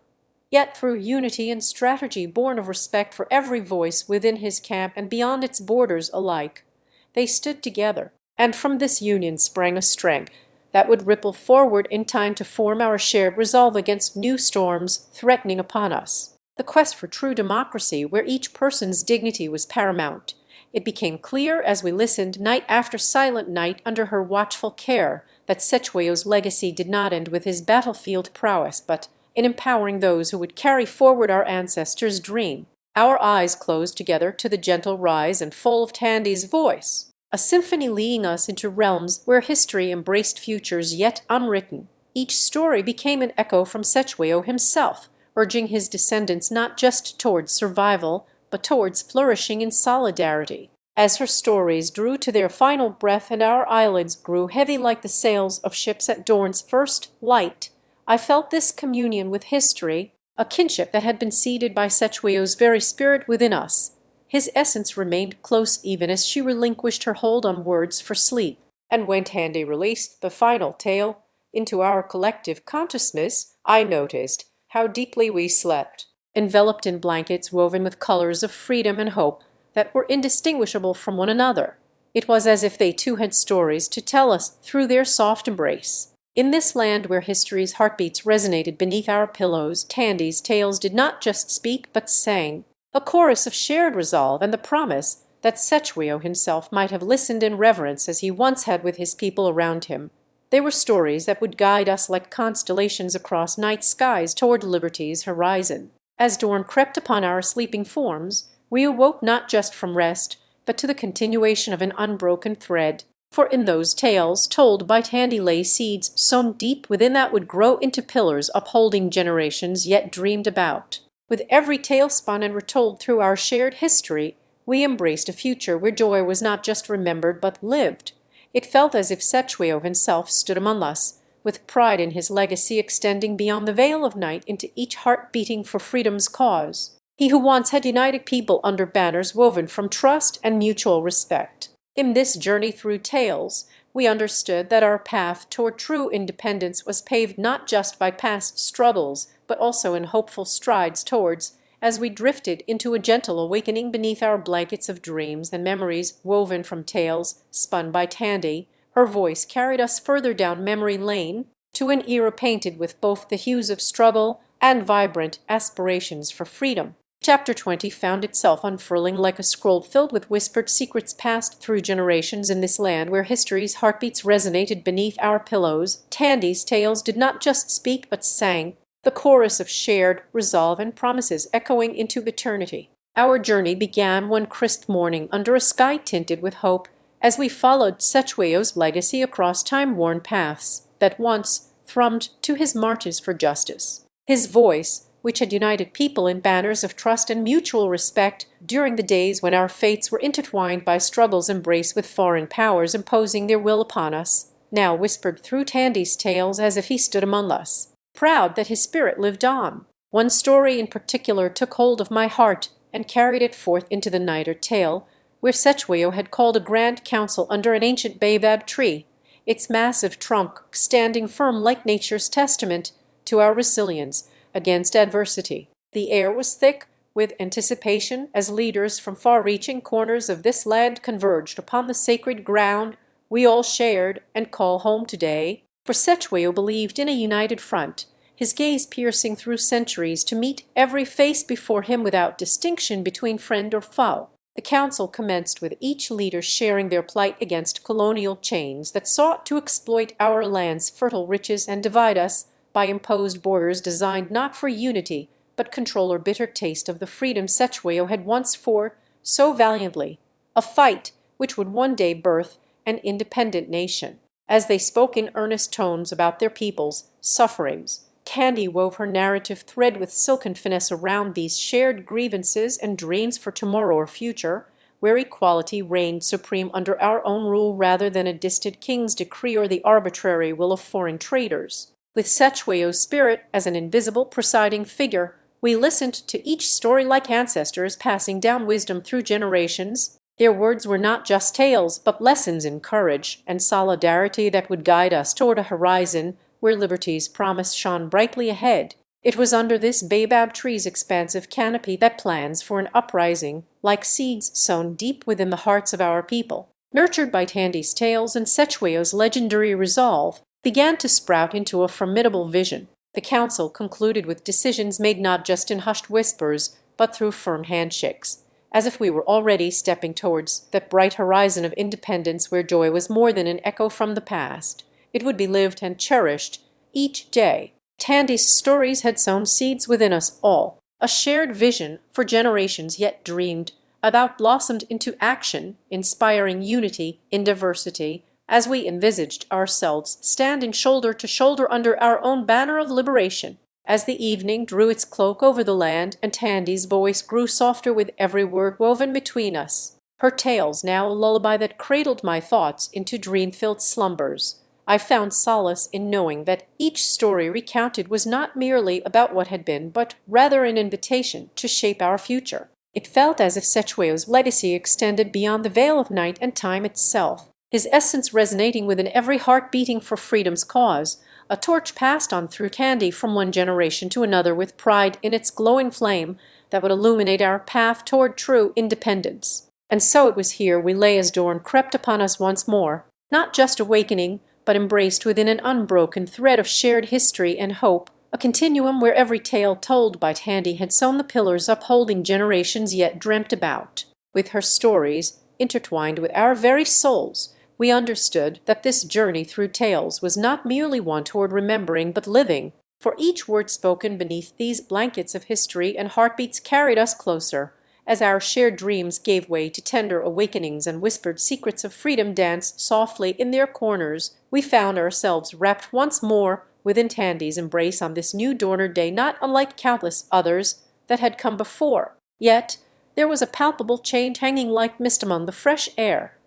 Yet through unity and strategy born of respect for every voice within his camp and beyond its borders alike, they stood together, and from this union sprang a strength that would ripple forward in time to form our shared resolve against new storms threatening upon us. The quest for true democracy, where each person's dignity was paramount. It became clear as we listened night after silent night under her watchful care that Setchweo's legacy did not end with his battlefield prowess, but in empowering those who would carry forward our ancestors' dream. Our eyes closed together to the gentle rise and fall of Tandy's voice, a symphony leading us into realms where history embraced futures yet unwritten. Each story became an echo from Setchweo himself, urging his descendants not just towards survival, but towards flourishing in solidarity. As her stories drew to their final breath and our eyelids grew heavy like the sails of ships at dawn's first light, I felt this communion with history, a kinship that had been seeded by Setchweo's very spirit within us. His essence remained close even as she relinquished her hold on words for sleep. And when Tandy released the final tale into our collective consciousness, I noticed how deeply we slept, enveloped in blankets woven with colors of freedom and hope that were indistinguishable from one another. It was as if they too had stories to tell us through their soft embrace. In this land where history's heartbeats resonated beneath our pillows, Tandy's tales did not just speak but sang, a chorus of shared resolve and the promise that Setchweo himself might have listened in reverence as he once had with his people around him. They were stories that would guide us like constellations across night skies toward liberty's horizon. As dawn crept upon our sleeping forms, we awoke not just from rest, but to the continuation of an unbroken thread. For in those tales told by Tandy lay seeds sown deep within that would grow into pillars upholding generations yet dreamed about. With every tale spun and retold through our shared history, we embraced a future where joy was not just remembered but lived. It felt as if Setchweo himself stood among us, with pride in his legacy extending beyond the veil of night into each heart beating for freedom's cause. He who once had united people under banners woven from trust and mutual respect. In this journey through tales, we understood that our path toward true independence was paved not just by past struggles, but also in hopeful strides towards, as we drifted into a gentle awakening beneath our blankets of dreams and memories woven from tales spun by Tandy. Her voice carried us further down memory lane to an era painted with both the hues of struggle and vibrant aspirations for freedom. Chapter 20 found itself unfurling like a scroll filled with whispered secrets passed through generations in this land where history's heartbeats resonated beneath our pillows. Tandy's tales did not just speak but sang, the chorus of shared resolve and promises echoing into eternity. Our journey began one crisp morning under a sky tinted with hope as we followed Sechweo's legacy across time-worn paths that once thrummed to his marches for justice. His voice, which had united people in banners of trust and mutual respect during the days when our fates were intertwined by struggles embraced with foreign powers imposing their will upon us, now whispered through Tandy's tales as if he stood among us, proud that his spirit lived on. One story in particular took hold of my heart and carried it forth into the night, or tale where Sechweo had called a grand council under an ancient baobab tree, its massive trunk standing firm like nature's testament to our resilience against adversity. The air was thick with anticipation as leaders from far-reaching corners of this land converged upon the sacred ground we all shared and call home today. For Sechweo believed in a united front, his gaze piercing through centuries to meet every face before him without distinction between friend or foe. The council commenced with each leader sharing their plight against colonial chains that sought to exploit our land's fertile riches and divide us by imposed borders designed not for unity but control or bitter taste of the freedom Sechweo had once fought so valiantly, a fight which would one day birth an independent nation. As they spoke in earnest tones about their people's sufferings, Candy wove her narrative thread with silken finesse around these shared grievances and dreams for tomorrow or future, where equality reigned supreme under our own rule rather than a distant king's decree or the arbitrary will of foreign traders. With Sechweo's spirit as an invisible presiding figure, we listened to each story like ancestors passing down wisdom through generations. Their words were not just tales, but lessons in courage and solidarity that would guide us toward a horizon where liberty's promise shone brightly ahead. It was under this baobab tree's expansive canopy that plans for an uprising, like seeds sown deep within the hearts of our people, nurtured by Tandy's tales and Sechweo's legendary resolve, began to sprout into a formidable vision. The council concluded with decisions made not just in hushed whispers, but through firm handshakes, as if we were already stepping towards that bright horizon of independence where joy was more than an echo from the past. It would be lived and cherished each day. Tandy's stories had sown seeds within us all, a shared vision for generations yet dreamed about blossomed into action, inspiring unity in diversity, as we envisaged ourselves standing shoulder to shoulder under our own banner of liberation. As the evening drew its cloak over the land and Tandy's voice grew softer with every word woven between us, her tales now a lullaby that cradled my thoughts into dream-filled slumbers, I found solace in knowing that each story recounted was not merely about what had been, but rather an invitation to shape our future. It felt as if Sechweo's legacy extended beyond the veil of night and time itself, his essence resonating within every heart beating for freedom's cause, a torch passed on through Candy from one generation to another with pride in its glowing flame that would illuminate our path toward true independence. And so it was here we lay as dawn crept upon us once more, not just awakening, but embraced within an unbroken thread of shared history and hope, a continuum where every tale told by Tandy had sown the pillars upholding generations yet dreamt about. With her stories, intertwined with our very souls, we understood that this journey through tales was not merely one toward remembering but living, for each word spoken beneath these blankets of history and heartbeats carried us closer, as our shared dreams gave way to tender awakenings and whispered secrets of freedom danced softly in their corners. We found ourselves wrapped once more within Tandy's embrace on this new Dorner day, not unlike countless others that had come before. Yet there was a palpable change hanging like mist among the fresh air.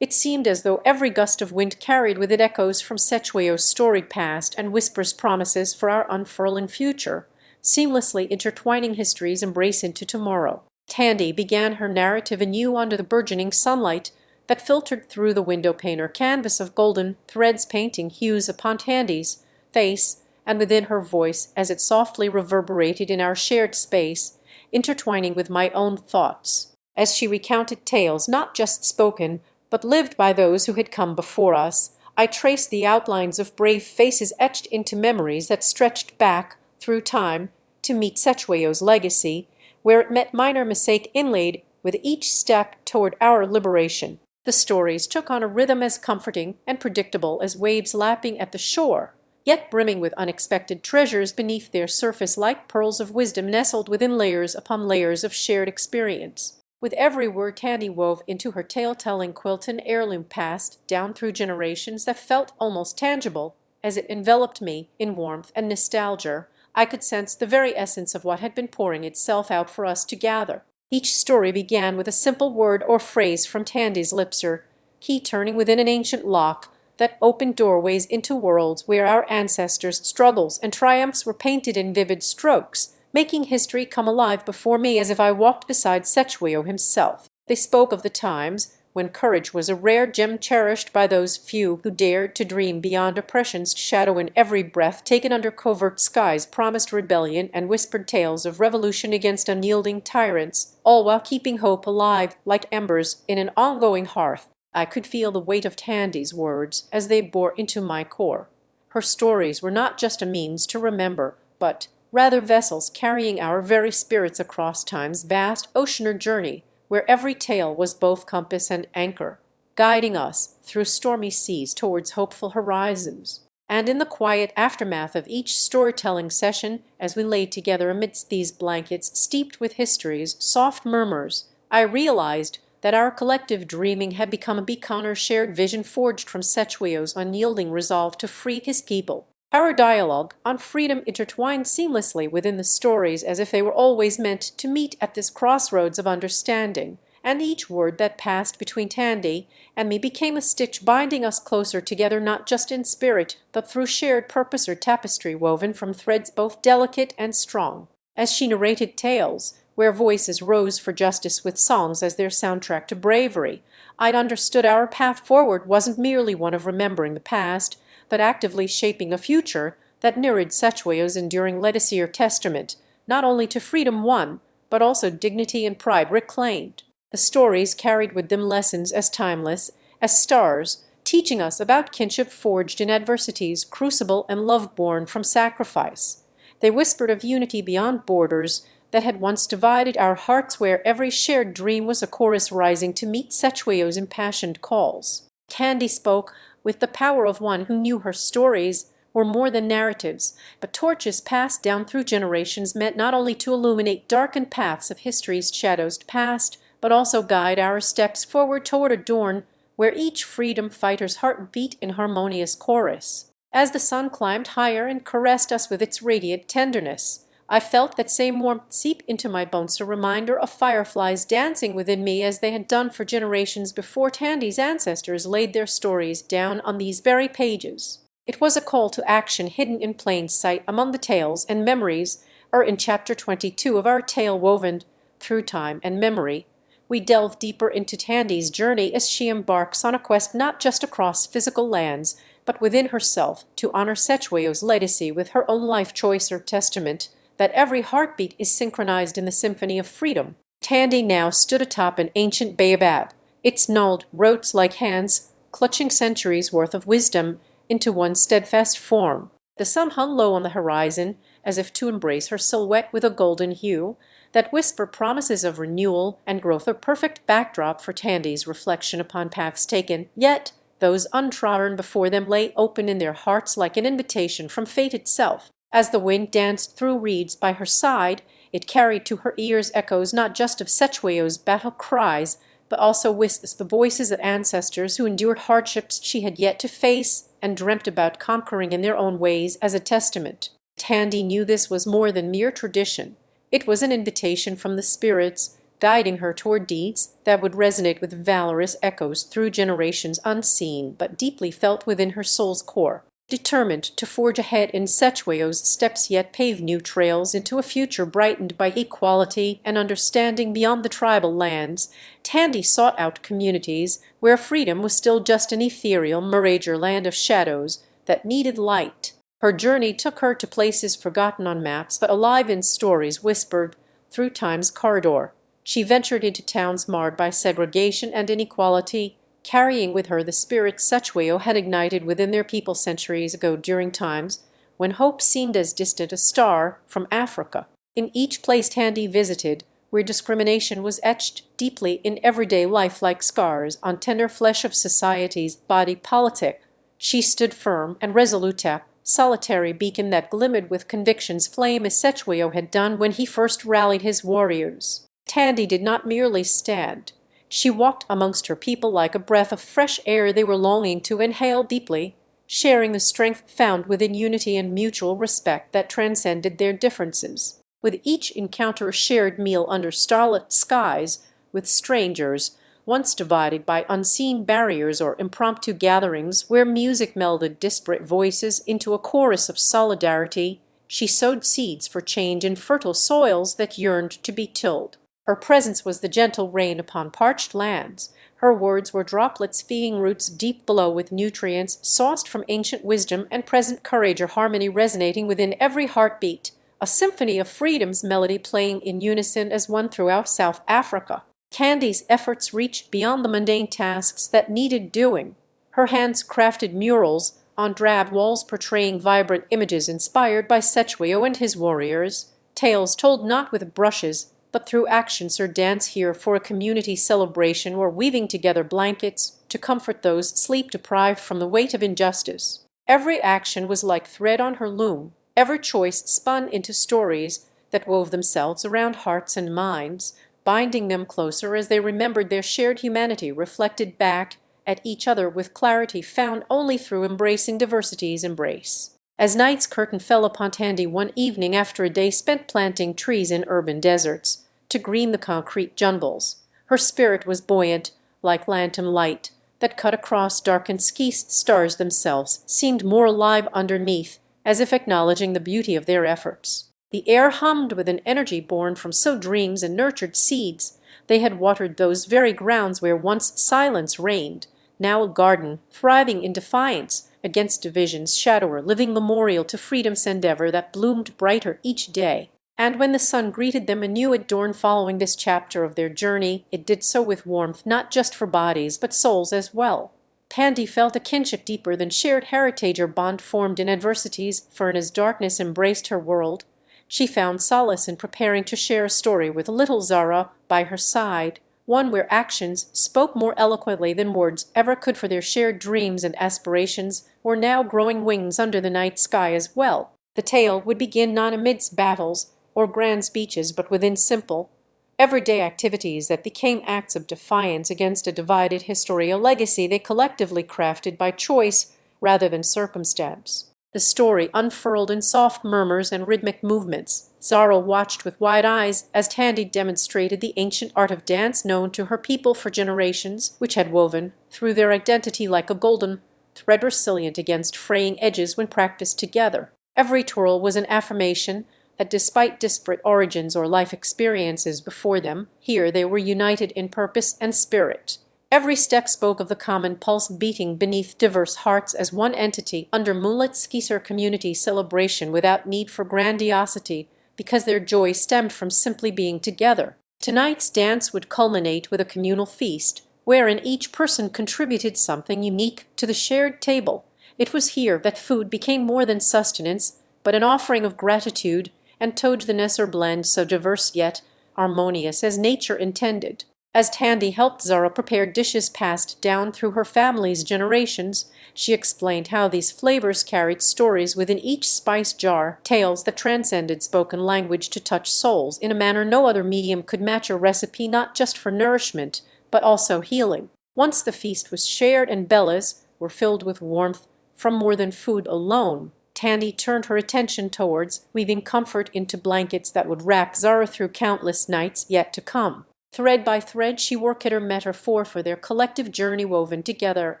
It seemed as though every gust of wind carried with it echoes from Sechweo's storied past and whispers promises for our unfurling future, seamlessly intertwining history's embrace into tomorrow. Tandy began her narrative anew under the burgeoning sunlight that filtered through the window pane, her canvas of golden threads painting hues upon Tandy's face and within her voice as it softly reverberated in our shared space, intertwining with my own thoughts. As she recounted tales not just spoken, but lived by those who had come before us, I traced the outlines of brave faces etched into memories that stretched back through time to meet Sechweo's legacy, where it met minor mistake inlaid with each step toward our liberation. The stories took on a rhythm as comforting and predictable as waves lapping at the shore, yet brimming with unexpected treasures beneath their surface like pearls of wisdom nestled within layers upon layers of shared experience. With every word Tandy wove into her tale-telling quilt an heirloom passed down through generations that felt almost tangible. As it enveloped me in warmth and nostalgia, I could sense the very essence of what had been pouring itself out for us to gather. Each story began with a simple word or phrase from Tandy's lips, her key turning within an ancient lock that opened doorways into worlds where our ancestors' struggles and triumphs were painted in vivid strokes, making history come alive before me as if I walked beside Setchwayo himself. They spoke of the times when courage was a rare gem cherished by those few who dared to dream beyond oppression's shadow, and every breath taken under covert skies promised rebellion and whispered tales of revolution against unyielding tyrants, all while keeping hope alive like embers in an ongoing hearth. I could feel the weight of Tandy's words as they bore into my core. Her stories were not just a means to remember, but rather vessels carrying our very spirits across time's vast oceaner journey, where every tale was both compass and anchor, guiding us through stormy seas towards hopeful horizons. And in the quiet aftermath of each storytelling session, as we lay together amidst these blankets steeped with history's soft murmurs, I realized that our collective dreaming had become a beacon or shared vision forged from Setchwayo's unyielding resolve to free his people. Our dialogue on freedom intertwined seamlessly within the stories as if they were always meant to meet at this crossroads of understanding, and each word that passed between Tandy and me became a stitch binding us closer together, not just in spirit, but through shared purpose or tapestry woven from threads both delicate and strong. As she narrated tales where voices rose for justice with songs as their soundtrack to bravery, I'd understood our path forward wasn't merely one of remembering the past, but actively shaping a future that mirrored Setchwayo's enduring legacy or testament, not only to freedom won, but also dignity and pride reclaimed. The stories carried with them lessons as timeless as stars, teaching us about kinship forged in adversity's crucible and love born from sacrifice. They whispered of unity beyond borders that had once divided our hearts, where every shared dream was a chorus rising to meet Setchwayo's impassioned calls. Tandy spoke with the power of one who knew her stories were more than narratives, but torches passed down through generations meant not only to illuminate darkened paths of history's shadows past, but also guide our steps forward toward a dawn where each freedom fighter's heart beat in harmonious chorus. As the sun climbed higher and caressed us with its radiant tenderness, I felt that same warmth seep into my bones, a reminder of fireflies dancing within me as they had done for generations before Tandy's ancestors laid their stories down on these very pages. It was a call to action hidden in plain sight among the tales and memories, in Chapter 22 of our tale woven through time and memory. We delve deeper into Tandy's journey as she embarks on a quest not just across physical lands, but within herself, to honor Setchwayo's legacy with her own life choice or testament, that every heartbeat is synchronized in the symphony of freedom. Tandy now stood atop an ancient baobab, its gnarled roots like hands clutching centuries' worth of wisdom into one steadfast form. The sun hung low on the horizon, as if to embrace her silhouette with a golden hue that whisper promises of renewal and growth, a perfect backdrop for Tandy's reflection upon paths taken, yet those untrodden before them lay open in their hearts like an invitation from fate itself. As the wind danced through reeds by her side, it carried to her ears echoes not just of Setchwayo's battle cries, but also wisps the voices of ancestors who endured hardships she had yet to face and dreamt about conquering in their own ways as a testament. Tandy knew this was more than mere tradition. It was an invitation from the spirits, guiding her toward deeds that would resonate with valorous echoes through generations, unseen but deeply felt within her soul's core. Determined to forge ahead in Setchwayo's steps, yet pave new trails into a future brightened by equality and understanding beyond the tribal lands, Tandy sought out communities where freedom was still just an ethereal mirager land of shadows that needed light. Her journey took her to places forgotten on maps but alive in stories whispered through time's corridor. She ventured into towns marred by segregation and inequality, carrying with her the spirit Setchwayo had ignited within their people centuries ago, during times when hope seemed as distant a star from Africa. In each place Tandy visited, where discrimination was etched deeply in everyday life like scars on tender flesh of society's body politic, she stood firm and resolute, a solitary beacon that glimmered with conviction's flame as Setchwayo had done when he first rallied his warriors. Tandy did not merely stand. She walked amongst her people like a breath of fresh air they were longing to inhale deeply, sharing the strength found within unity and mutual respect that transcended their differences. With each encounter a shared meal under starlit skies, with strangers, once divided by unseen barriers, or impromptu gatherings where music melded disparate voices into a chorus of solidarity, she sowed seeds for change in fertile soils that yearned to be tilled. Her presence was the gentle rain upon parched lands. Her words were droplets feeding roots deep below with nutrients sauced from ancient wisdom and present courage, or harmony resonating within every heartbeat, a symphony of freedom's melody playing in unison as one throughout South Africa. Candy's efforts reached beyond the mundane tasks that needed doing. Her hands crafted murals on drab walls portraying vibrant images inspired by Setchwayo and his warriors, tales told not with brushes but through actions, or dance here for a community celebration, or weaving together blankets to comfort those sleep-deprived from the weight of injustice. Every action was like thread on her loom, every choice spun into stories that wove themselves around hearts and minds, binding them closer as they remembered their shared humanity reflected back at each other with clarity found only through embracing diversity's embrace. As night's curtain fell upon Tandy one evening after a day spent planting trees in urban deserts to green the concrete jungles, her spirit was buoyant, like lantern light that cut across darkened ski. Stars themselves seemed more alive underneath, as if acknowledging the beauty of their efforts. The air hummed with an energy born from sowed dreams and nurtured seeds. They had watered those very grounds where once silence reigned, now a garden thriving in defiance against division's shadow, a living memorial to freedom's endeavor that bloomed brighter each day. And when the sun greeted them anew at dawn following this chapter of their journey, it did so with warmth not just for bodies but souls as well. Tandy felt a kinship deeper than shared heritage or bond formed in adversities, for as darkness embraced her world, she found solace in preparing to share a story with little Zara by her side, one where actions spoke more eloquently than words ever could, for their shared dreams and aspirations were now growing wings under the night sky as well. The tale would begin not amidst battles or grand speeches, but within simple, everyday activities that became acts of defiance against a divided history, a legacy they collectively crafted by choice rather than circumstance. The story unfurled in soft murmurs and rhythmic movements. Zara watched with wide eyes as Tandy demonstrated the ancient art of dance known to her people for generations, which had woven through their identity like a golden thread, resilient against fraying edges when practiced together. Every twirl was an affirmation that despite disparate origins or life experiences before them, here they were united in purpose and spirit. Every step spoke of the common pulse beating beneath diverse hearts as one entity under moonlit Skeezer community celebration without need for grandiosity, because their joy stemmed from simply being together. Tonight's dance would culminate with a communal feast, wherein each person contributed something unique to the shared table. It was here that food became more than sustenance, but an offering of gratitude, and togetherness or blend so diverse yet harmonious as nature intended. As Tandy helped Zara prepare dishes passed down through her family's generations, she explained how these flavors carried stories within each spice jar, tales that transcended spoken language to touch souls in a manner no other medium could match, a recipe not just for nourishment, but also healing. Once the feast was shared and bellies were filled with warmth from more than food alone, Tandy turned her attention towards weaving comfort into blankets that would wrap Zara through countless nights yet to come. Thread by thread she worked at her metaphor for their collective journey, woven together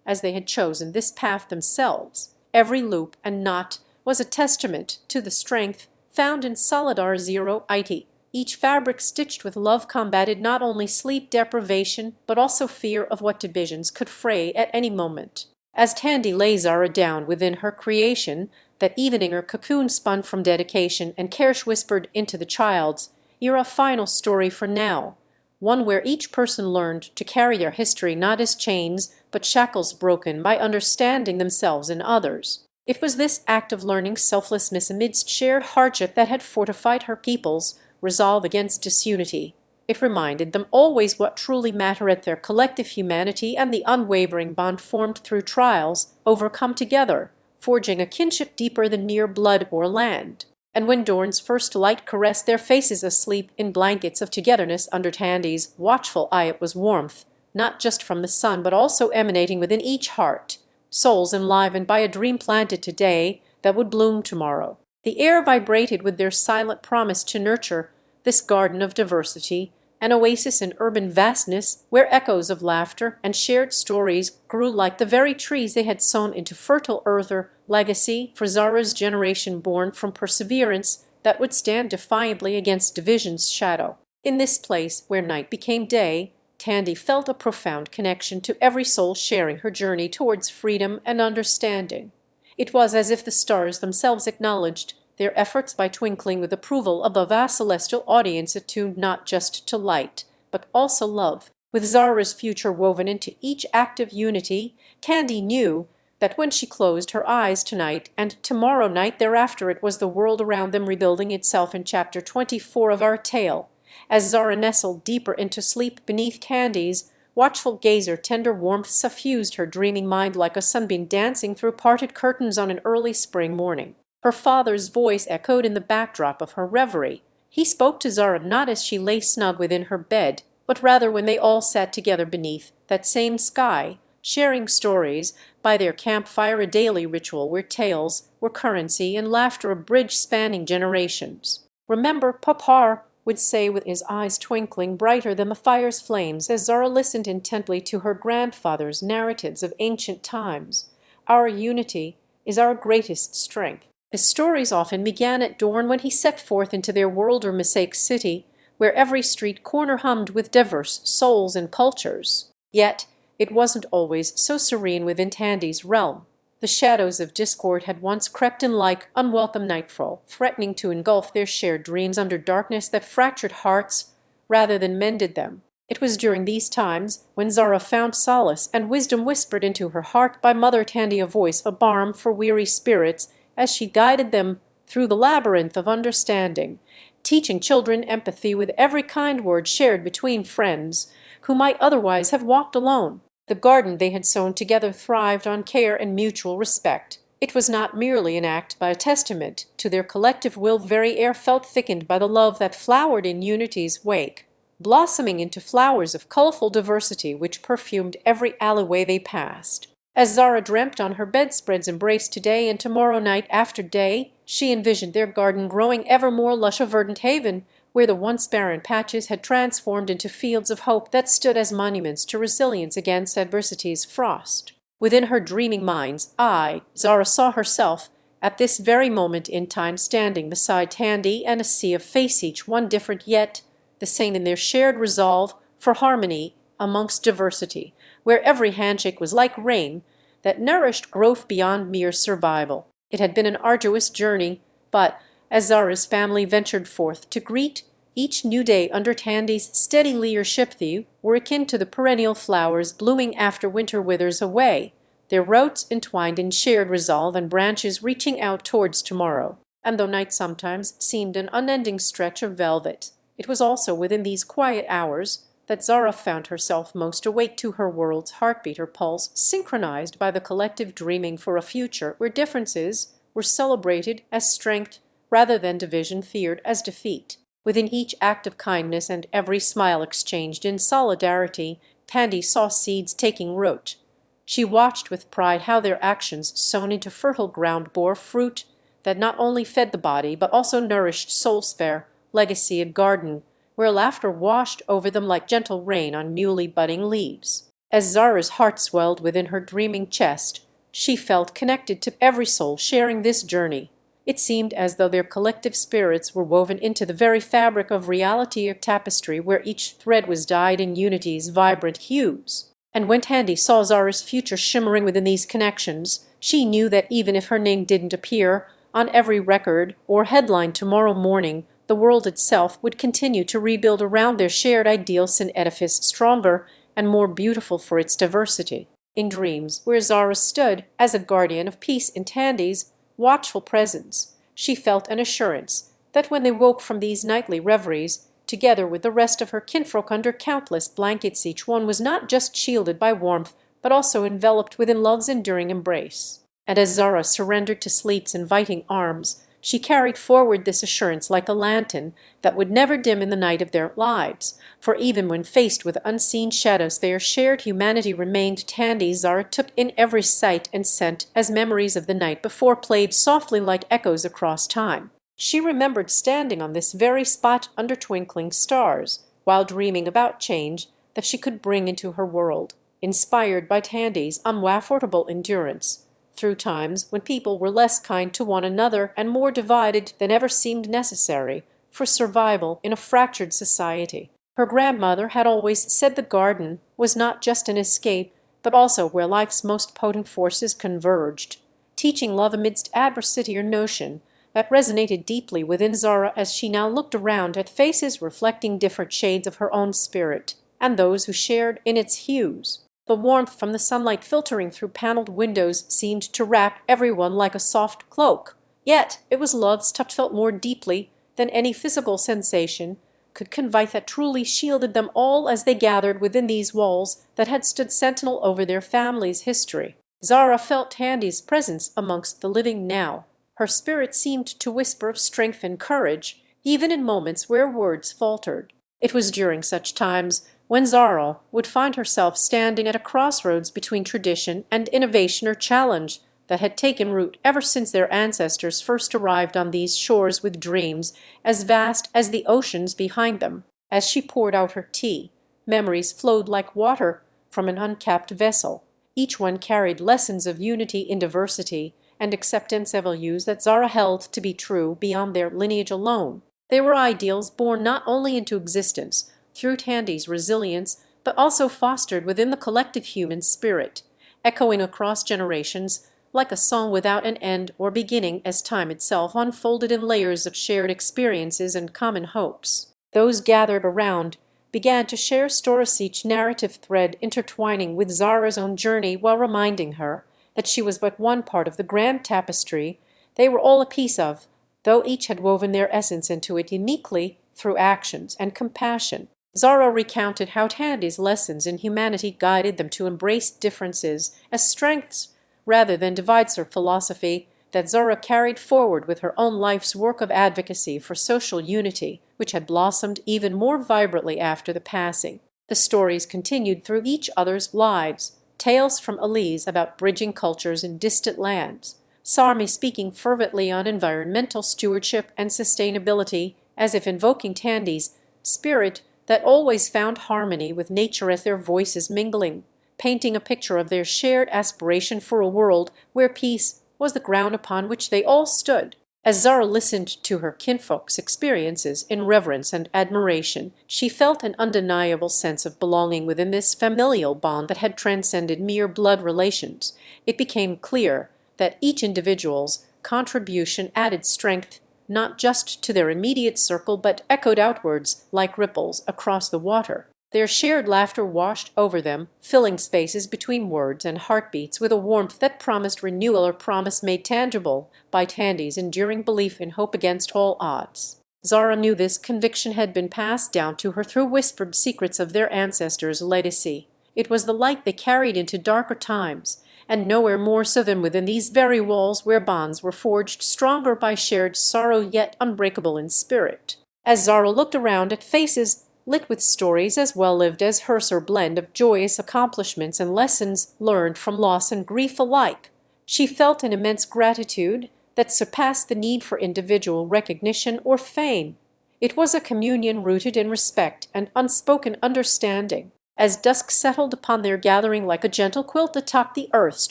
as they had chosen this path themselves. Every loop and knot was a testament to the strength found in solidarity. Each fabric stitched with love combated not only sleep deprivation but also fear of what divisions could fray at any moment. As Tandy lay Zara down within her creation, that evening her cocoon spun from dedication and care whispered into the child's ear a final story for now, one where each person learned to carry their history not as chains but shackles broken by understanding themselves and others. It was this act of learning selflessness amidst shared hardship that had fortified her people's resolve against disunity. It reminded them always what truly mattered, their collective humanity and the unwavering bond formed through trials, overcome together, forging a kinship deeper than mere blood or land. And when dawn's first light caressed their faces asleep in blankets of togetherness under Tandy's watchful eye, it was warmth, not just from the sun, but also emanating within each heart, souls enlivened by a dream planted today that would bloom tomorrow. The air vibrated with their silent promise to nurture this garden of diversity, an oasis in urban vastness where echoes of laughter and shared stories grew like the very trees they had sown into fertile earth, or legacy for Zara's generation born from perseverance that would stand defiantly against division's shadow. In this place, where night became day, Tandy felt a profound connection to every soul sharing her journey towards freedom and understanding. It was as if the stars themselves acknowledged their efforts by twinkling with approval of a vast celestial audience attuned not just to light, but also love. With Zara's future woven into each act of unity, Tandy knew that when she closed her eyes tonight and tomorrow night thereafter, it was the world around them rebuilding itself in chapter 24 of our tale. As Zara nestled deeper into sleep beneath Tandy's watchful gaze, her tender warmth suffused her dreaming mind like a sunbeam dancing through parted curtains on an early spring morning. Her father's voice echoed in the backdrop of her reverie. He spoke to Zara not as she lay snug within her bed, but rather when they all sat together beneath that same sky, sharing stories by their campfire, a daily ritual where tales were currency and laughter a bridge spanning generations. "Remember, Papa," would say with his eyes twinkling brighter than the fire's flames as Zara listened intently to her grandfather's narratives of ancient times, "our unity is our greatest strength." His stories often began at dawn when he set forth into their world or mosaic city, where every street corner hummed with diverse souls and cultures. Yet it wasn't always so serene within Tandy's realm. The shadows of discord had once crept in like unwelcome nightfall, threatening to engulf their shared dreams under darkness that fractured hearts rather than mended them. It was during these times when Zara found solace and wisdom whispered into her heart by Mother Tandy, a voice, a balm for weary spirits, as she guided them through the labyrinth of understanding, teaching children empathy with every kind word shared between friends who might otherwise have walked alone. The garden they had sown together thrived on care and mutual respect. It was not merely an act, but a testament to their collective will. The very air felt thickened by the love that flowered in unity's wake, blossoming into flowers of colorful diversity which perfumed every alleyway they passed. As Zara dreamt on her bedspreads, embraced today and tomorrow night after day, she envisioned their garden growing ever more lush, a verdant haven where the once barren patches had transformed into fields of hope that stood as monuments to resilience against adversity's frost. Within her dreaming mind's eye, Zara saw herself at this very moment in time standing beside Tandy, and a sea of face, each one different yet the same in their shared resolve for harmony amongst diversity, where every handshake was like rain that nourished growth beyond mere survival. It had been an arduous journey, but as Zara's family ventured forth to greet each new day under Tandy's steady leadership, they were akin to the perennial flowers blooming after winter withers away, their roots entwined in shared resolve and branches reaching out towards tomorrow. And though night sometimes seemed an unending stretch of velvet, it was also within these quiet hours that Zara found herself most awake to her world's heartbeat, her pulse synchronized by the collective dreaming for a future where differences were celebrated as strength rather than division feared as defeat. Within each act of kindness and every smile exchanged in solidarity, Tandy saw seeds taking root. She watched with pride how their actions sown into fertile ground bore fruit that not only fed the body but also nourished soul's fair legacy, a garden where laughter washed over them like gentle rain on newly budding leaves. As Zara's heart swelled within her dreaming chest, she felt connected to every soul sharing this journey. It seemed as though their collective spirits were woven into the very fabric of reality, a tapestry where each thread was dyed in unity's vibrant hues. And when Tandy saw Zara's future shimmering within these connections, she knew that even if her name didn't appear on every record or headline tomorrow morning, the world itself would continue to rebuild around their shared ideals, an edifice stronger and more beautiful for its diversity. In dreams, where Zara stood as a guardian of peace in Tandy's watchful presence, she felt an assurance that when they woke from these nightly reveries, together with the rest of her kinfolk under countless blankets. Each one was not just shielded by warmth, but also enveloped within love's enduring embrace. And as Zara surrendered to sleep's inviting arms, she carried forward this assurance like a lantern that would never dim in the night of their lives, for even when faced with unseen shadows their shared humanity remained. Tandy Zara took in every sight and scent as memories of the night before played softly like echoes across time. She remembered standing on this very spot under twinkling stars, while dreaming about change that she could bring into her world, inspired by Tandy's unwaffordable endurance through times when people were less kind to one another and more divided than ever seemed necessary for survival in a fractured society. Her grandmother had always said the garden was not just an escape, but also where life's most potent forces converged, teaching love amidst adversity, or notion that resonated deeply within Zara as she now looked around at faces reflecting different shades of her own spirit, and those who shared in its hues. The warmth from the sunlight filtering through paneled windows seemed to wrap everyone like a soft cloak, yet it was love's touch felt more deeply than any physical sensation could convey that truly shielded them all as they gathered within these walls that had stood sentinel over their family's history. Zara felt Tandy's presence amongst the living now. Her spirit seemed to whisper of strength and courage, even in moments where words faltered. It was during such times when Zara would find herself standing at a crossroads between tradition and innovation or challenge that had taken root ever since their ancestors first arrived on these shores with dreams as vast as the oceans behind them. As she poured out her tea, memories flowed like water from an uncapped vessel. Each one carried lessons of unity in diversity and acceptance of values that Zara held to be true beyond their lineage alone. They were ideals born not only into existence through Tandy's resilience, but also fostered within the collective human spirit, echoing across generations like a song without an end or beginning as time itself unfolded in layers of shared experiences and common hopes. Those gathered around began to share stories, each narrative thread intertwining with Zara's own journey while reminding her that she was but one part of the grand tapestry they were all a piece of, though each had woven their essence into it uniquely through actions and compassion. Zara recounted how Tandy's lessons in humanity guided them to embrace differences as strengths rather than divides, her philosophy that Zara carried forward with her own life's work of advocacy for social unity, which had blossomed even more vibrantly after the passing. The stories continued through each other's lives, tales from Elise about bridging cultures in distant lands, Sarmi speaking fervently on environmental stewardship and sustainability, as if invoking Tandy's spirit that always found harmony with nature as their voices mingling, painting a picture of their shared aspiration for a world where peace was the ground upon which they all stood. As Zara listened to her kinfolk's experiences in reverence and admiration, she felt an undeniable sense of belonging within this familial bond that had transcended mere blood relations. It became clear that each individual's contribution added strength not just to their immediate circle, but echoed outwards like ripples across the water. Their shared laughter washed over them, filling spaces between words and heartbeats with a warmth that promised renewal, or promise made tangible by Tandy's enduring belief in hope against all odds. Zara knew this conviction had been passed down to her through whispered secrets of their ancestors' legacy. It was the light they carried into darker times, and nowhere more so than within these very walls where bonds were forged stronger by shared sorrow yet unbreakable in spirit. As Zara looked around at faces lit with stories as well lived as hers, or blend of joyous accomplishments and lessons learned from loss and grief alike, she felt an immense gratitude that surpassed the need for individual recognition or fame. It was a communion rooted in respect and unspoken understanding. As dusk settled upon their gathering like a gentle quilt atop the earth's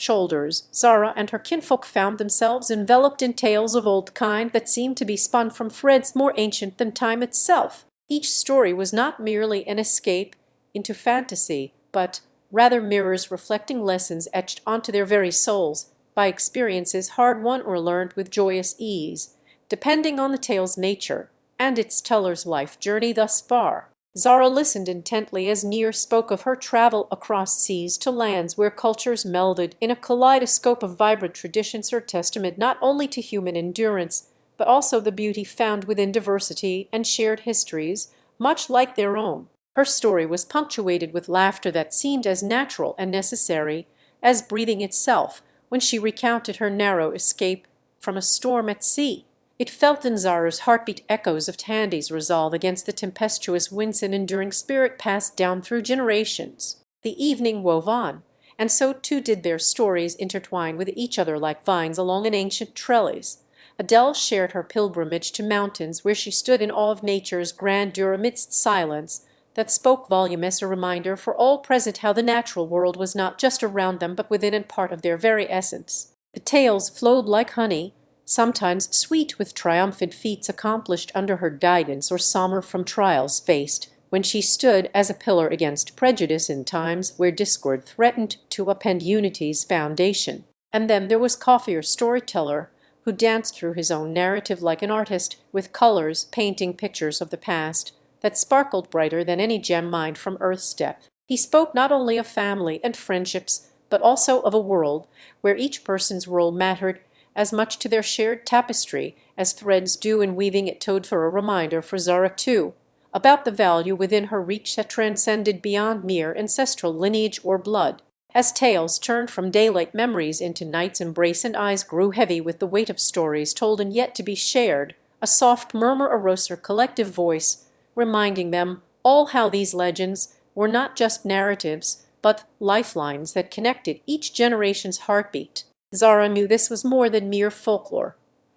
shoulders, Zara and her kinfolk found themselves enveloped in tales of old kind that seemed to be spun from threads more ancient than time itself. Each story was not merely an escape into fantasy, but rather mirrors reflecting lessons etched onto their very souls by experiences hard-won or learned with joyous ease, depending on the tale's nature and its teller's life journey thus far. Zara listened intently as Near spoke of her travel across seas to lands where cultures melded in a kaleidoscope of vibrant traditions, her testament not only to human endurance, but also the beauty found within diversity and shared histories, much like their own. Her story was punctuated with laughter that seemed as natural and necessary as breathing itself when she recounted her narrow escape from a storm at sea. It felt in Zara's heartbeat echoes of Tandy's resolve against the tempestuous winds and enduring spirit passed down through generations. The evening wove on, and so too did their stories intertwine with each other like vines along an ancient trellis. Adele shared her pilgrimage to mountains where she stood in awe of nature's grandeur amidst silence that spoke volume as a reminder for all present how the natural world was not just around them but within and part of their very essence. The tales flowed like honey, sometimes sweet with triumphant feats accomplished under her guidance or somber from trials faced when she stood as a pillar against prejudice in times where discord threatened to upend unity's foundation. And then there was Coffee, or storyteller, who danced through his own narrative like an artist, with colors painting pictures of the past that sparkled brighter than any gem mined from earth's depth. He spoke not only of family and friendships, but also of a world where each person's role mattered as much to their shared tapestry as threads do in weaving it. Told for a reminder for Zara too, about the value within her reach that transcended beyond mere ancestral lineage or blood. As tales turned from daylight memories into night's embrace and eyes grew heavy with the weight of stories told and yet to be shared, a soft murmur arose her collective voice, reminding them all how these legends were not just narratives, but lifelines that connected each generation's heartbeat. Zara knew this was more than mere folklore.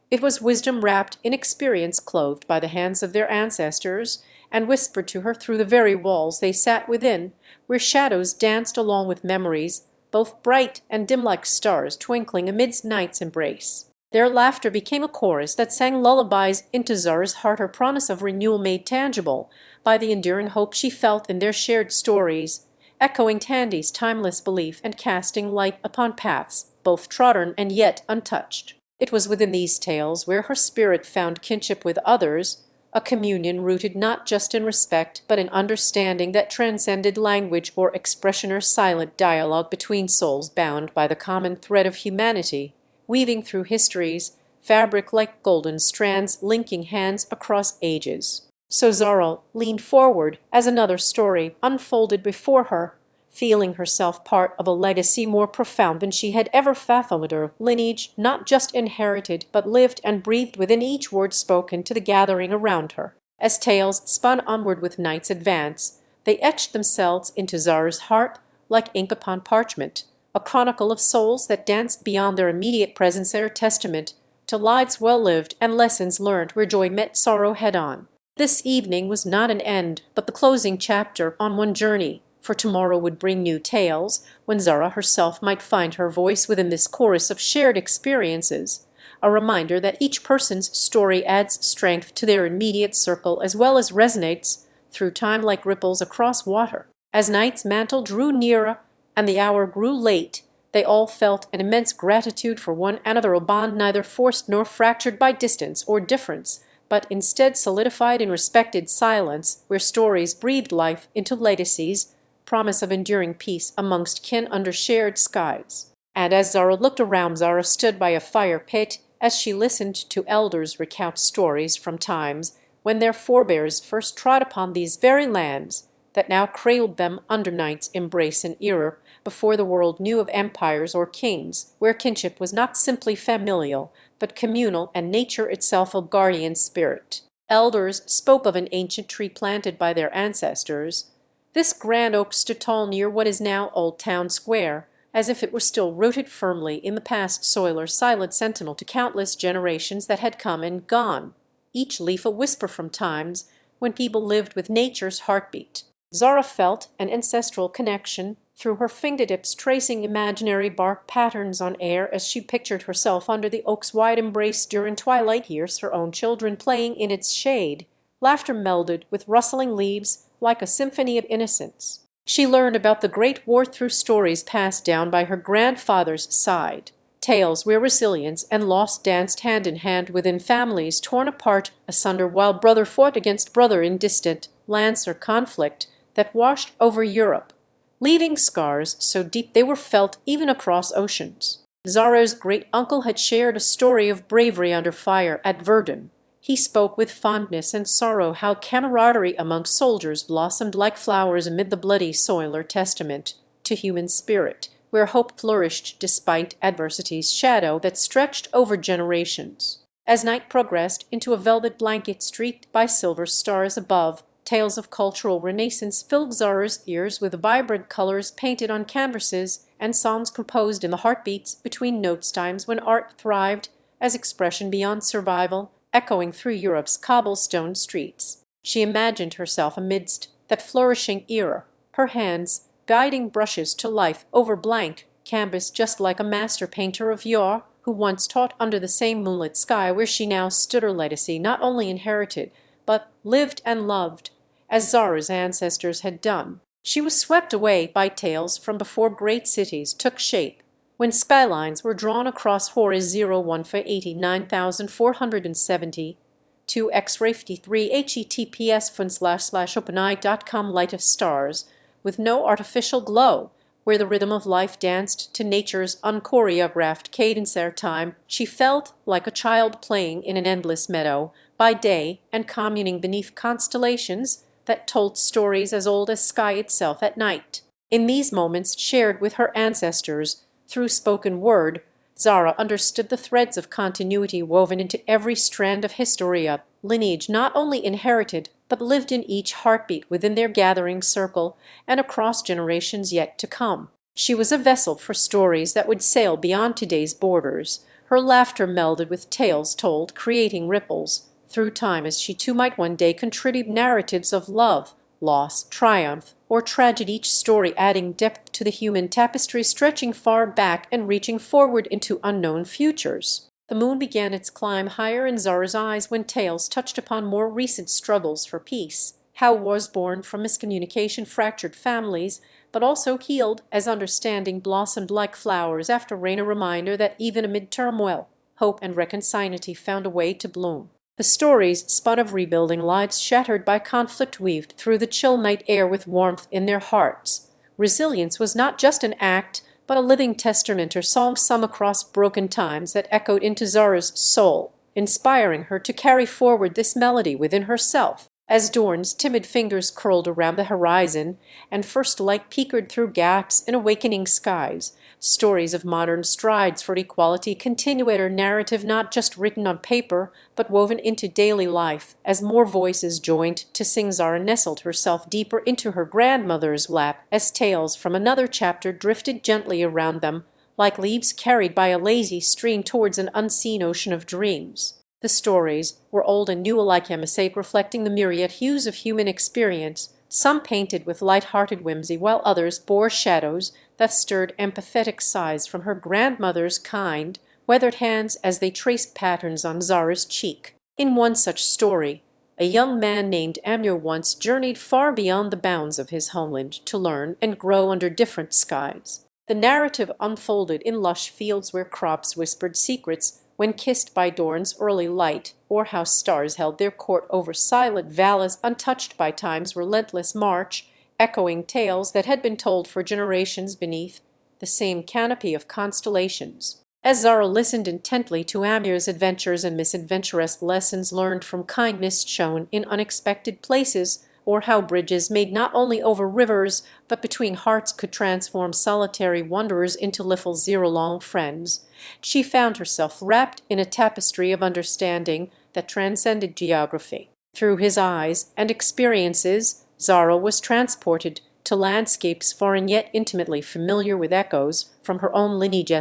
It was wisdom wrapped in experience clothed by the hands of their ancestors, and whispered to her through the very walls they sat within, where shadows danced along with memories, both bright and dim like stars twinkling amidst night's embrace. Their laughter became a chorus that sang lullabies into Zara's heart, her promise of renewal made tangible by the enduring hope she felt in their shared stories, echoing Tandy's timeless belief and casting light upon paths both trodden and yet untouched. It was within these tales where her spirit found kinship with others, a communion rooted not just in respect but in understanding that transcended language or expression, or silent dialogue between souls bound by the common thread of humanity, weaving through history's fabric like golden strands linking hands across ages. So Zara leaned forward as another story unfolded before her, feeling herself part of a legacy more profound than she had ever fathomed, a lineage not just inherited but lived and breathed within each word spoken to the gathering around her. As tales spun onward with night's advance, they etched themselves into Zara's heart like ink upon parchment, a chronicle of souls that danced beyond their immediate presence, their testament to lives well lived and lessons learned where joy met sorrow head on. This evening was not an end, but the closing chapter on one journey, for tomorrow would bring new tales, when Zara herself might find her voice within this chorus of shared experiences, a reminder that each person's story adds strength to their immediate circle as well as resonates through time like ripples across water. As night's mantle drew nearer and the hour grew late, they all felt an immense gratitude for one another, a bond neither forced nor fractured by distance or difference, but instead solidified in respected silence, where stories breathed life into legacies, promise of enduring peace amongst kin under shared skies. And as Zara looked around, Zara stood by a fire pit as she listened to elders recount stories from times when their forebears first trod upon these very lands that now cradled them under night's embrace, an era before the world knew of empires or kings, where kinship was not simply familial, but communal, and nature itself a guardian spirit. Elders spoke of an ancient tree planted by their ancestors. This grand oak stood tall near what is now Old Town Square, as if it were still rooted firmly in the past soil, or silent sentinel to countless generations that had come and gone, each leaf a whisper from times when people lived with nature's heartbeat. Zara felt an ancestral connection through her fingertips tracing imaginary bark patterns on air as she pictured herself under the oak's wide embrace during twilight years, her own children playing in its shade, laughter melded with rustling leaves like a symphony of innocence. She learned about the Great War through stories passed down by her grandfather's side, tales where resilience and loss danced hand in hand within families torn apart asunder while brother fought against brother in distant lands, or conflict that washed over Europe, leaving scars so deep they were felt even across oceans. Zara's great-uncle had shared a story of bravery under fire at Verdun. He spoke with fondness and sorrow how camaraderie among soldiers blossomed like flowers amid the bloody soil, or testament to human spirit, where hope flourished despite adversity's shadow that stretched over generations. As night progressed into a velvet blanket streaked by silver stars above, tales of cultural renaissance filled Zara's ears with vibrant colors painted on canvases and songs composed in the heartbeats between notes, times when art thrived as expression beyond survival, echoing through Europe's cobblestone streets. She imagined herself amidst that flourishing era, her hands guiding brushes to life over blank canvas, just like a master painter of yore who once taught under the same moonlit sky where she now stood. Her legacy not only inherited, but lived and loved, as Zara's ancestors had done. She was swept away by tales from before great cities took shape, when skylines were drawn across Horizon 1 for 89,470 to X-ray 53 https://openeye.com light of stars, with no artificial glow, where the rhythm of life danced to nature's unchoreographed cadence. Ere time, she felt like a child playing in an endless meadow by day and communing beneath constellations that told stories as old as sky itself at night. In these moments shared with her ancestors through spoken word, Zara understood the threads of continuity woven into every strand of history, a lineage not only inherited but lived in each heartbeat within their gathering circle and across generations yet to come. She was a vessel for stories that would sail beyond today's borders, her laughter melded with tales told, creating ripples through time, as she too might one day contribute narratives of love, loss, triumph, or tragedy, each story adding depth to the human tapestry, stretching far back and reaching forward into unknown futures. The moon began its climb higher in Zara's eyes when tales touched upon more recent struggles for peace, how wars born from miscommunication fractured families, but also healed as understanding blossomed like flowers after rain, a reminder that even amid turmoil, hope and reconciliation found a way to bloom. The stories spun of rebuilding lives shattered by conflict weaved through the chill night air with warmth in their hearts. Resilience was not just an act, but a living testament, or song sung across broken times that echoed into Zara's soul, inspiring her to carry forward this melody within herself. As dawn's timid fingers curled around the horizon and first light peered through gaps in awakening skies, stories of modern strides for equality continued, her narrative not just written on paper but woven into daily life. As more voices joined to sing, Zara nestled herself deeper into her grandmother's lap as tales from another chapter drifted gently around them, like leaves carried by a lazy stream towards an unseen ocean of dreams. The stories were old and new alike, a mosaic reflecting the myriad hues of human experience, some painted with light-hearted whimsy, while others bore shadows that stirred empathetic sighs from her grandmother's kind, weathered hands as they traced patterns on Zara's cheek. In one such story, a young man named Amir once journeyed far beyond the bounds of his homeland to learn and grow under different skies. The narrative unfolded in lush fields where crops whispered secrets when kissed by dawn's early light, or how stars held their court over silent valleys untouched by time's relentless march, echoing tales that had been told for generations beneath the same canopy of constellations. As Zara listened intently to Amir's adventures and misadventurous lessons learned from kindness shown in unexpected places, or how bridges made not only over rivers but between hearts could transform solitary wanderers into lifelong friends, she found herself wrapped in a tapestry of understanding that transcended geography. Through his eyes and experiences, Zara was transported to landscapes foreign yet intimately familiar, with echoes from her own lineage,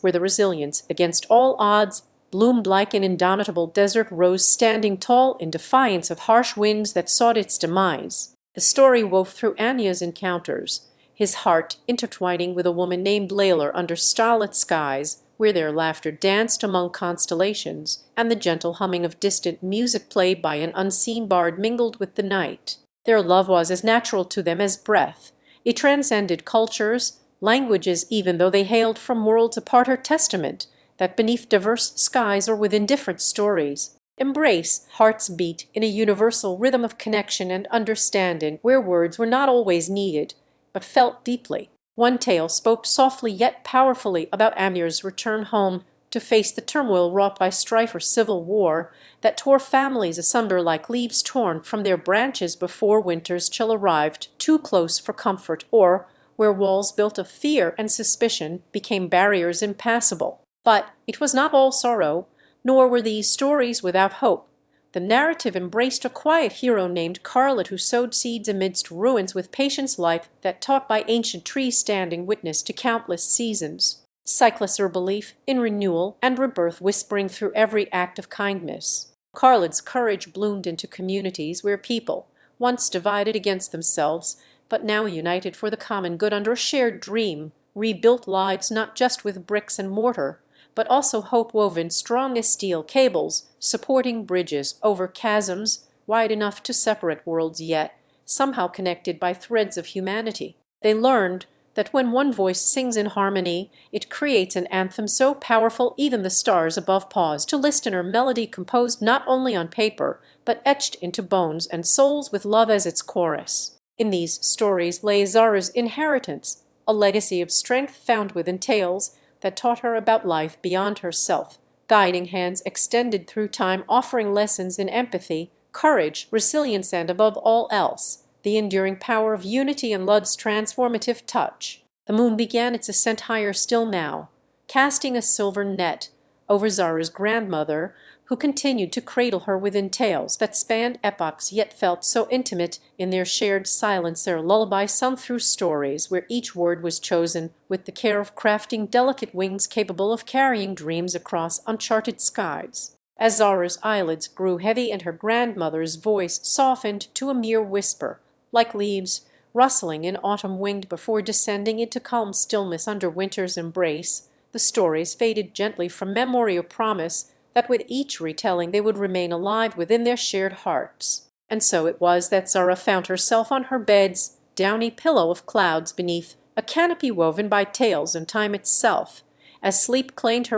where the resilience against all odds bloomed like an indomitable desert rose standing tall in defiance of harsh winds that sought its demise. The story wove through Anya's encounters, his heart intertwining with a woman named Layla under starlit skies, where their laughter danced among constellations, and the gentle humming of distant music played by an unseen bard mingled with the night. Their love was as natural to them as breath. It transcended cultures, languages, even though they hailed from worlds apart, her testament that beneath diverse skies or within different stories, embrace hearts beat in a universal rhythm of connection and understanding, where words were not always needed, but felt deeply. One tale spoke softly yet powerfully about Amir's return home to face the turmoil wrought by strife or civil war that tore families asunder like leaves torn from their branches before winter's chill arrived too close for comfort, or where walls built of fear and suspicion became barriers impassable. But it was not all sorrow, nor were these stories without hope. The narrative embraced a quiet hero named Carlet who sowed seeds amidst ruins with patience life that taught by ancient trees standing witness to countless seasons. Cyclists or belief in renewal and rebirth whispering through every act of kindness. Carlet's courage bloomed into communities where people, once divided against themselves, but now united for the common good under a shared dream, rebuilt lives not just with bricks and mortar, but also hope woven strong as steel cables, supporting bridges over chasms wide enough to separate worlds yet somehow connected by threads of humanity. They learned that when one voice sings in harmony, it creates an anthem so powerful even the stars above pause to listen, a melody composed not only on paper, but etched into bones and souls with love as its chorus. In these stories lay Zara's inheritance, a legacy of strength found within tales that taught her about life beyond herself, guiding hands extended through time, offering lessons in empathy, courage, resilience, and above all else, the enduring power of unity and love's transformative touch. The moon began its ascent higher still now, casting a silver net over Zara's grandmother, who continued to cradle her within tales that spanned epochs yet felt so intimate in their shared silence, their lullaby sung through stories where each word was chosen with the care of crafting delicate wings capable of carrying dreams across uncharted skies. As Zara's eyelids grew heavy and her grandmother's voice softened to a mere whisper, like leaves rustling in autumn winged before descending into calm stillness under winter's embrace, the stories faded gently from memory or promise that with each retelling they would remain alive within their shared hearts. And so it was that Zara found herself on her bed's downy pillow of clouds beneath a canopy woven by tales and time itself, as sleep claimed her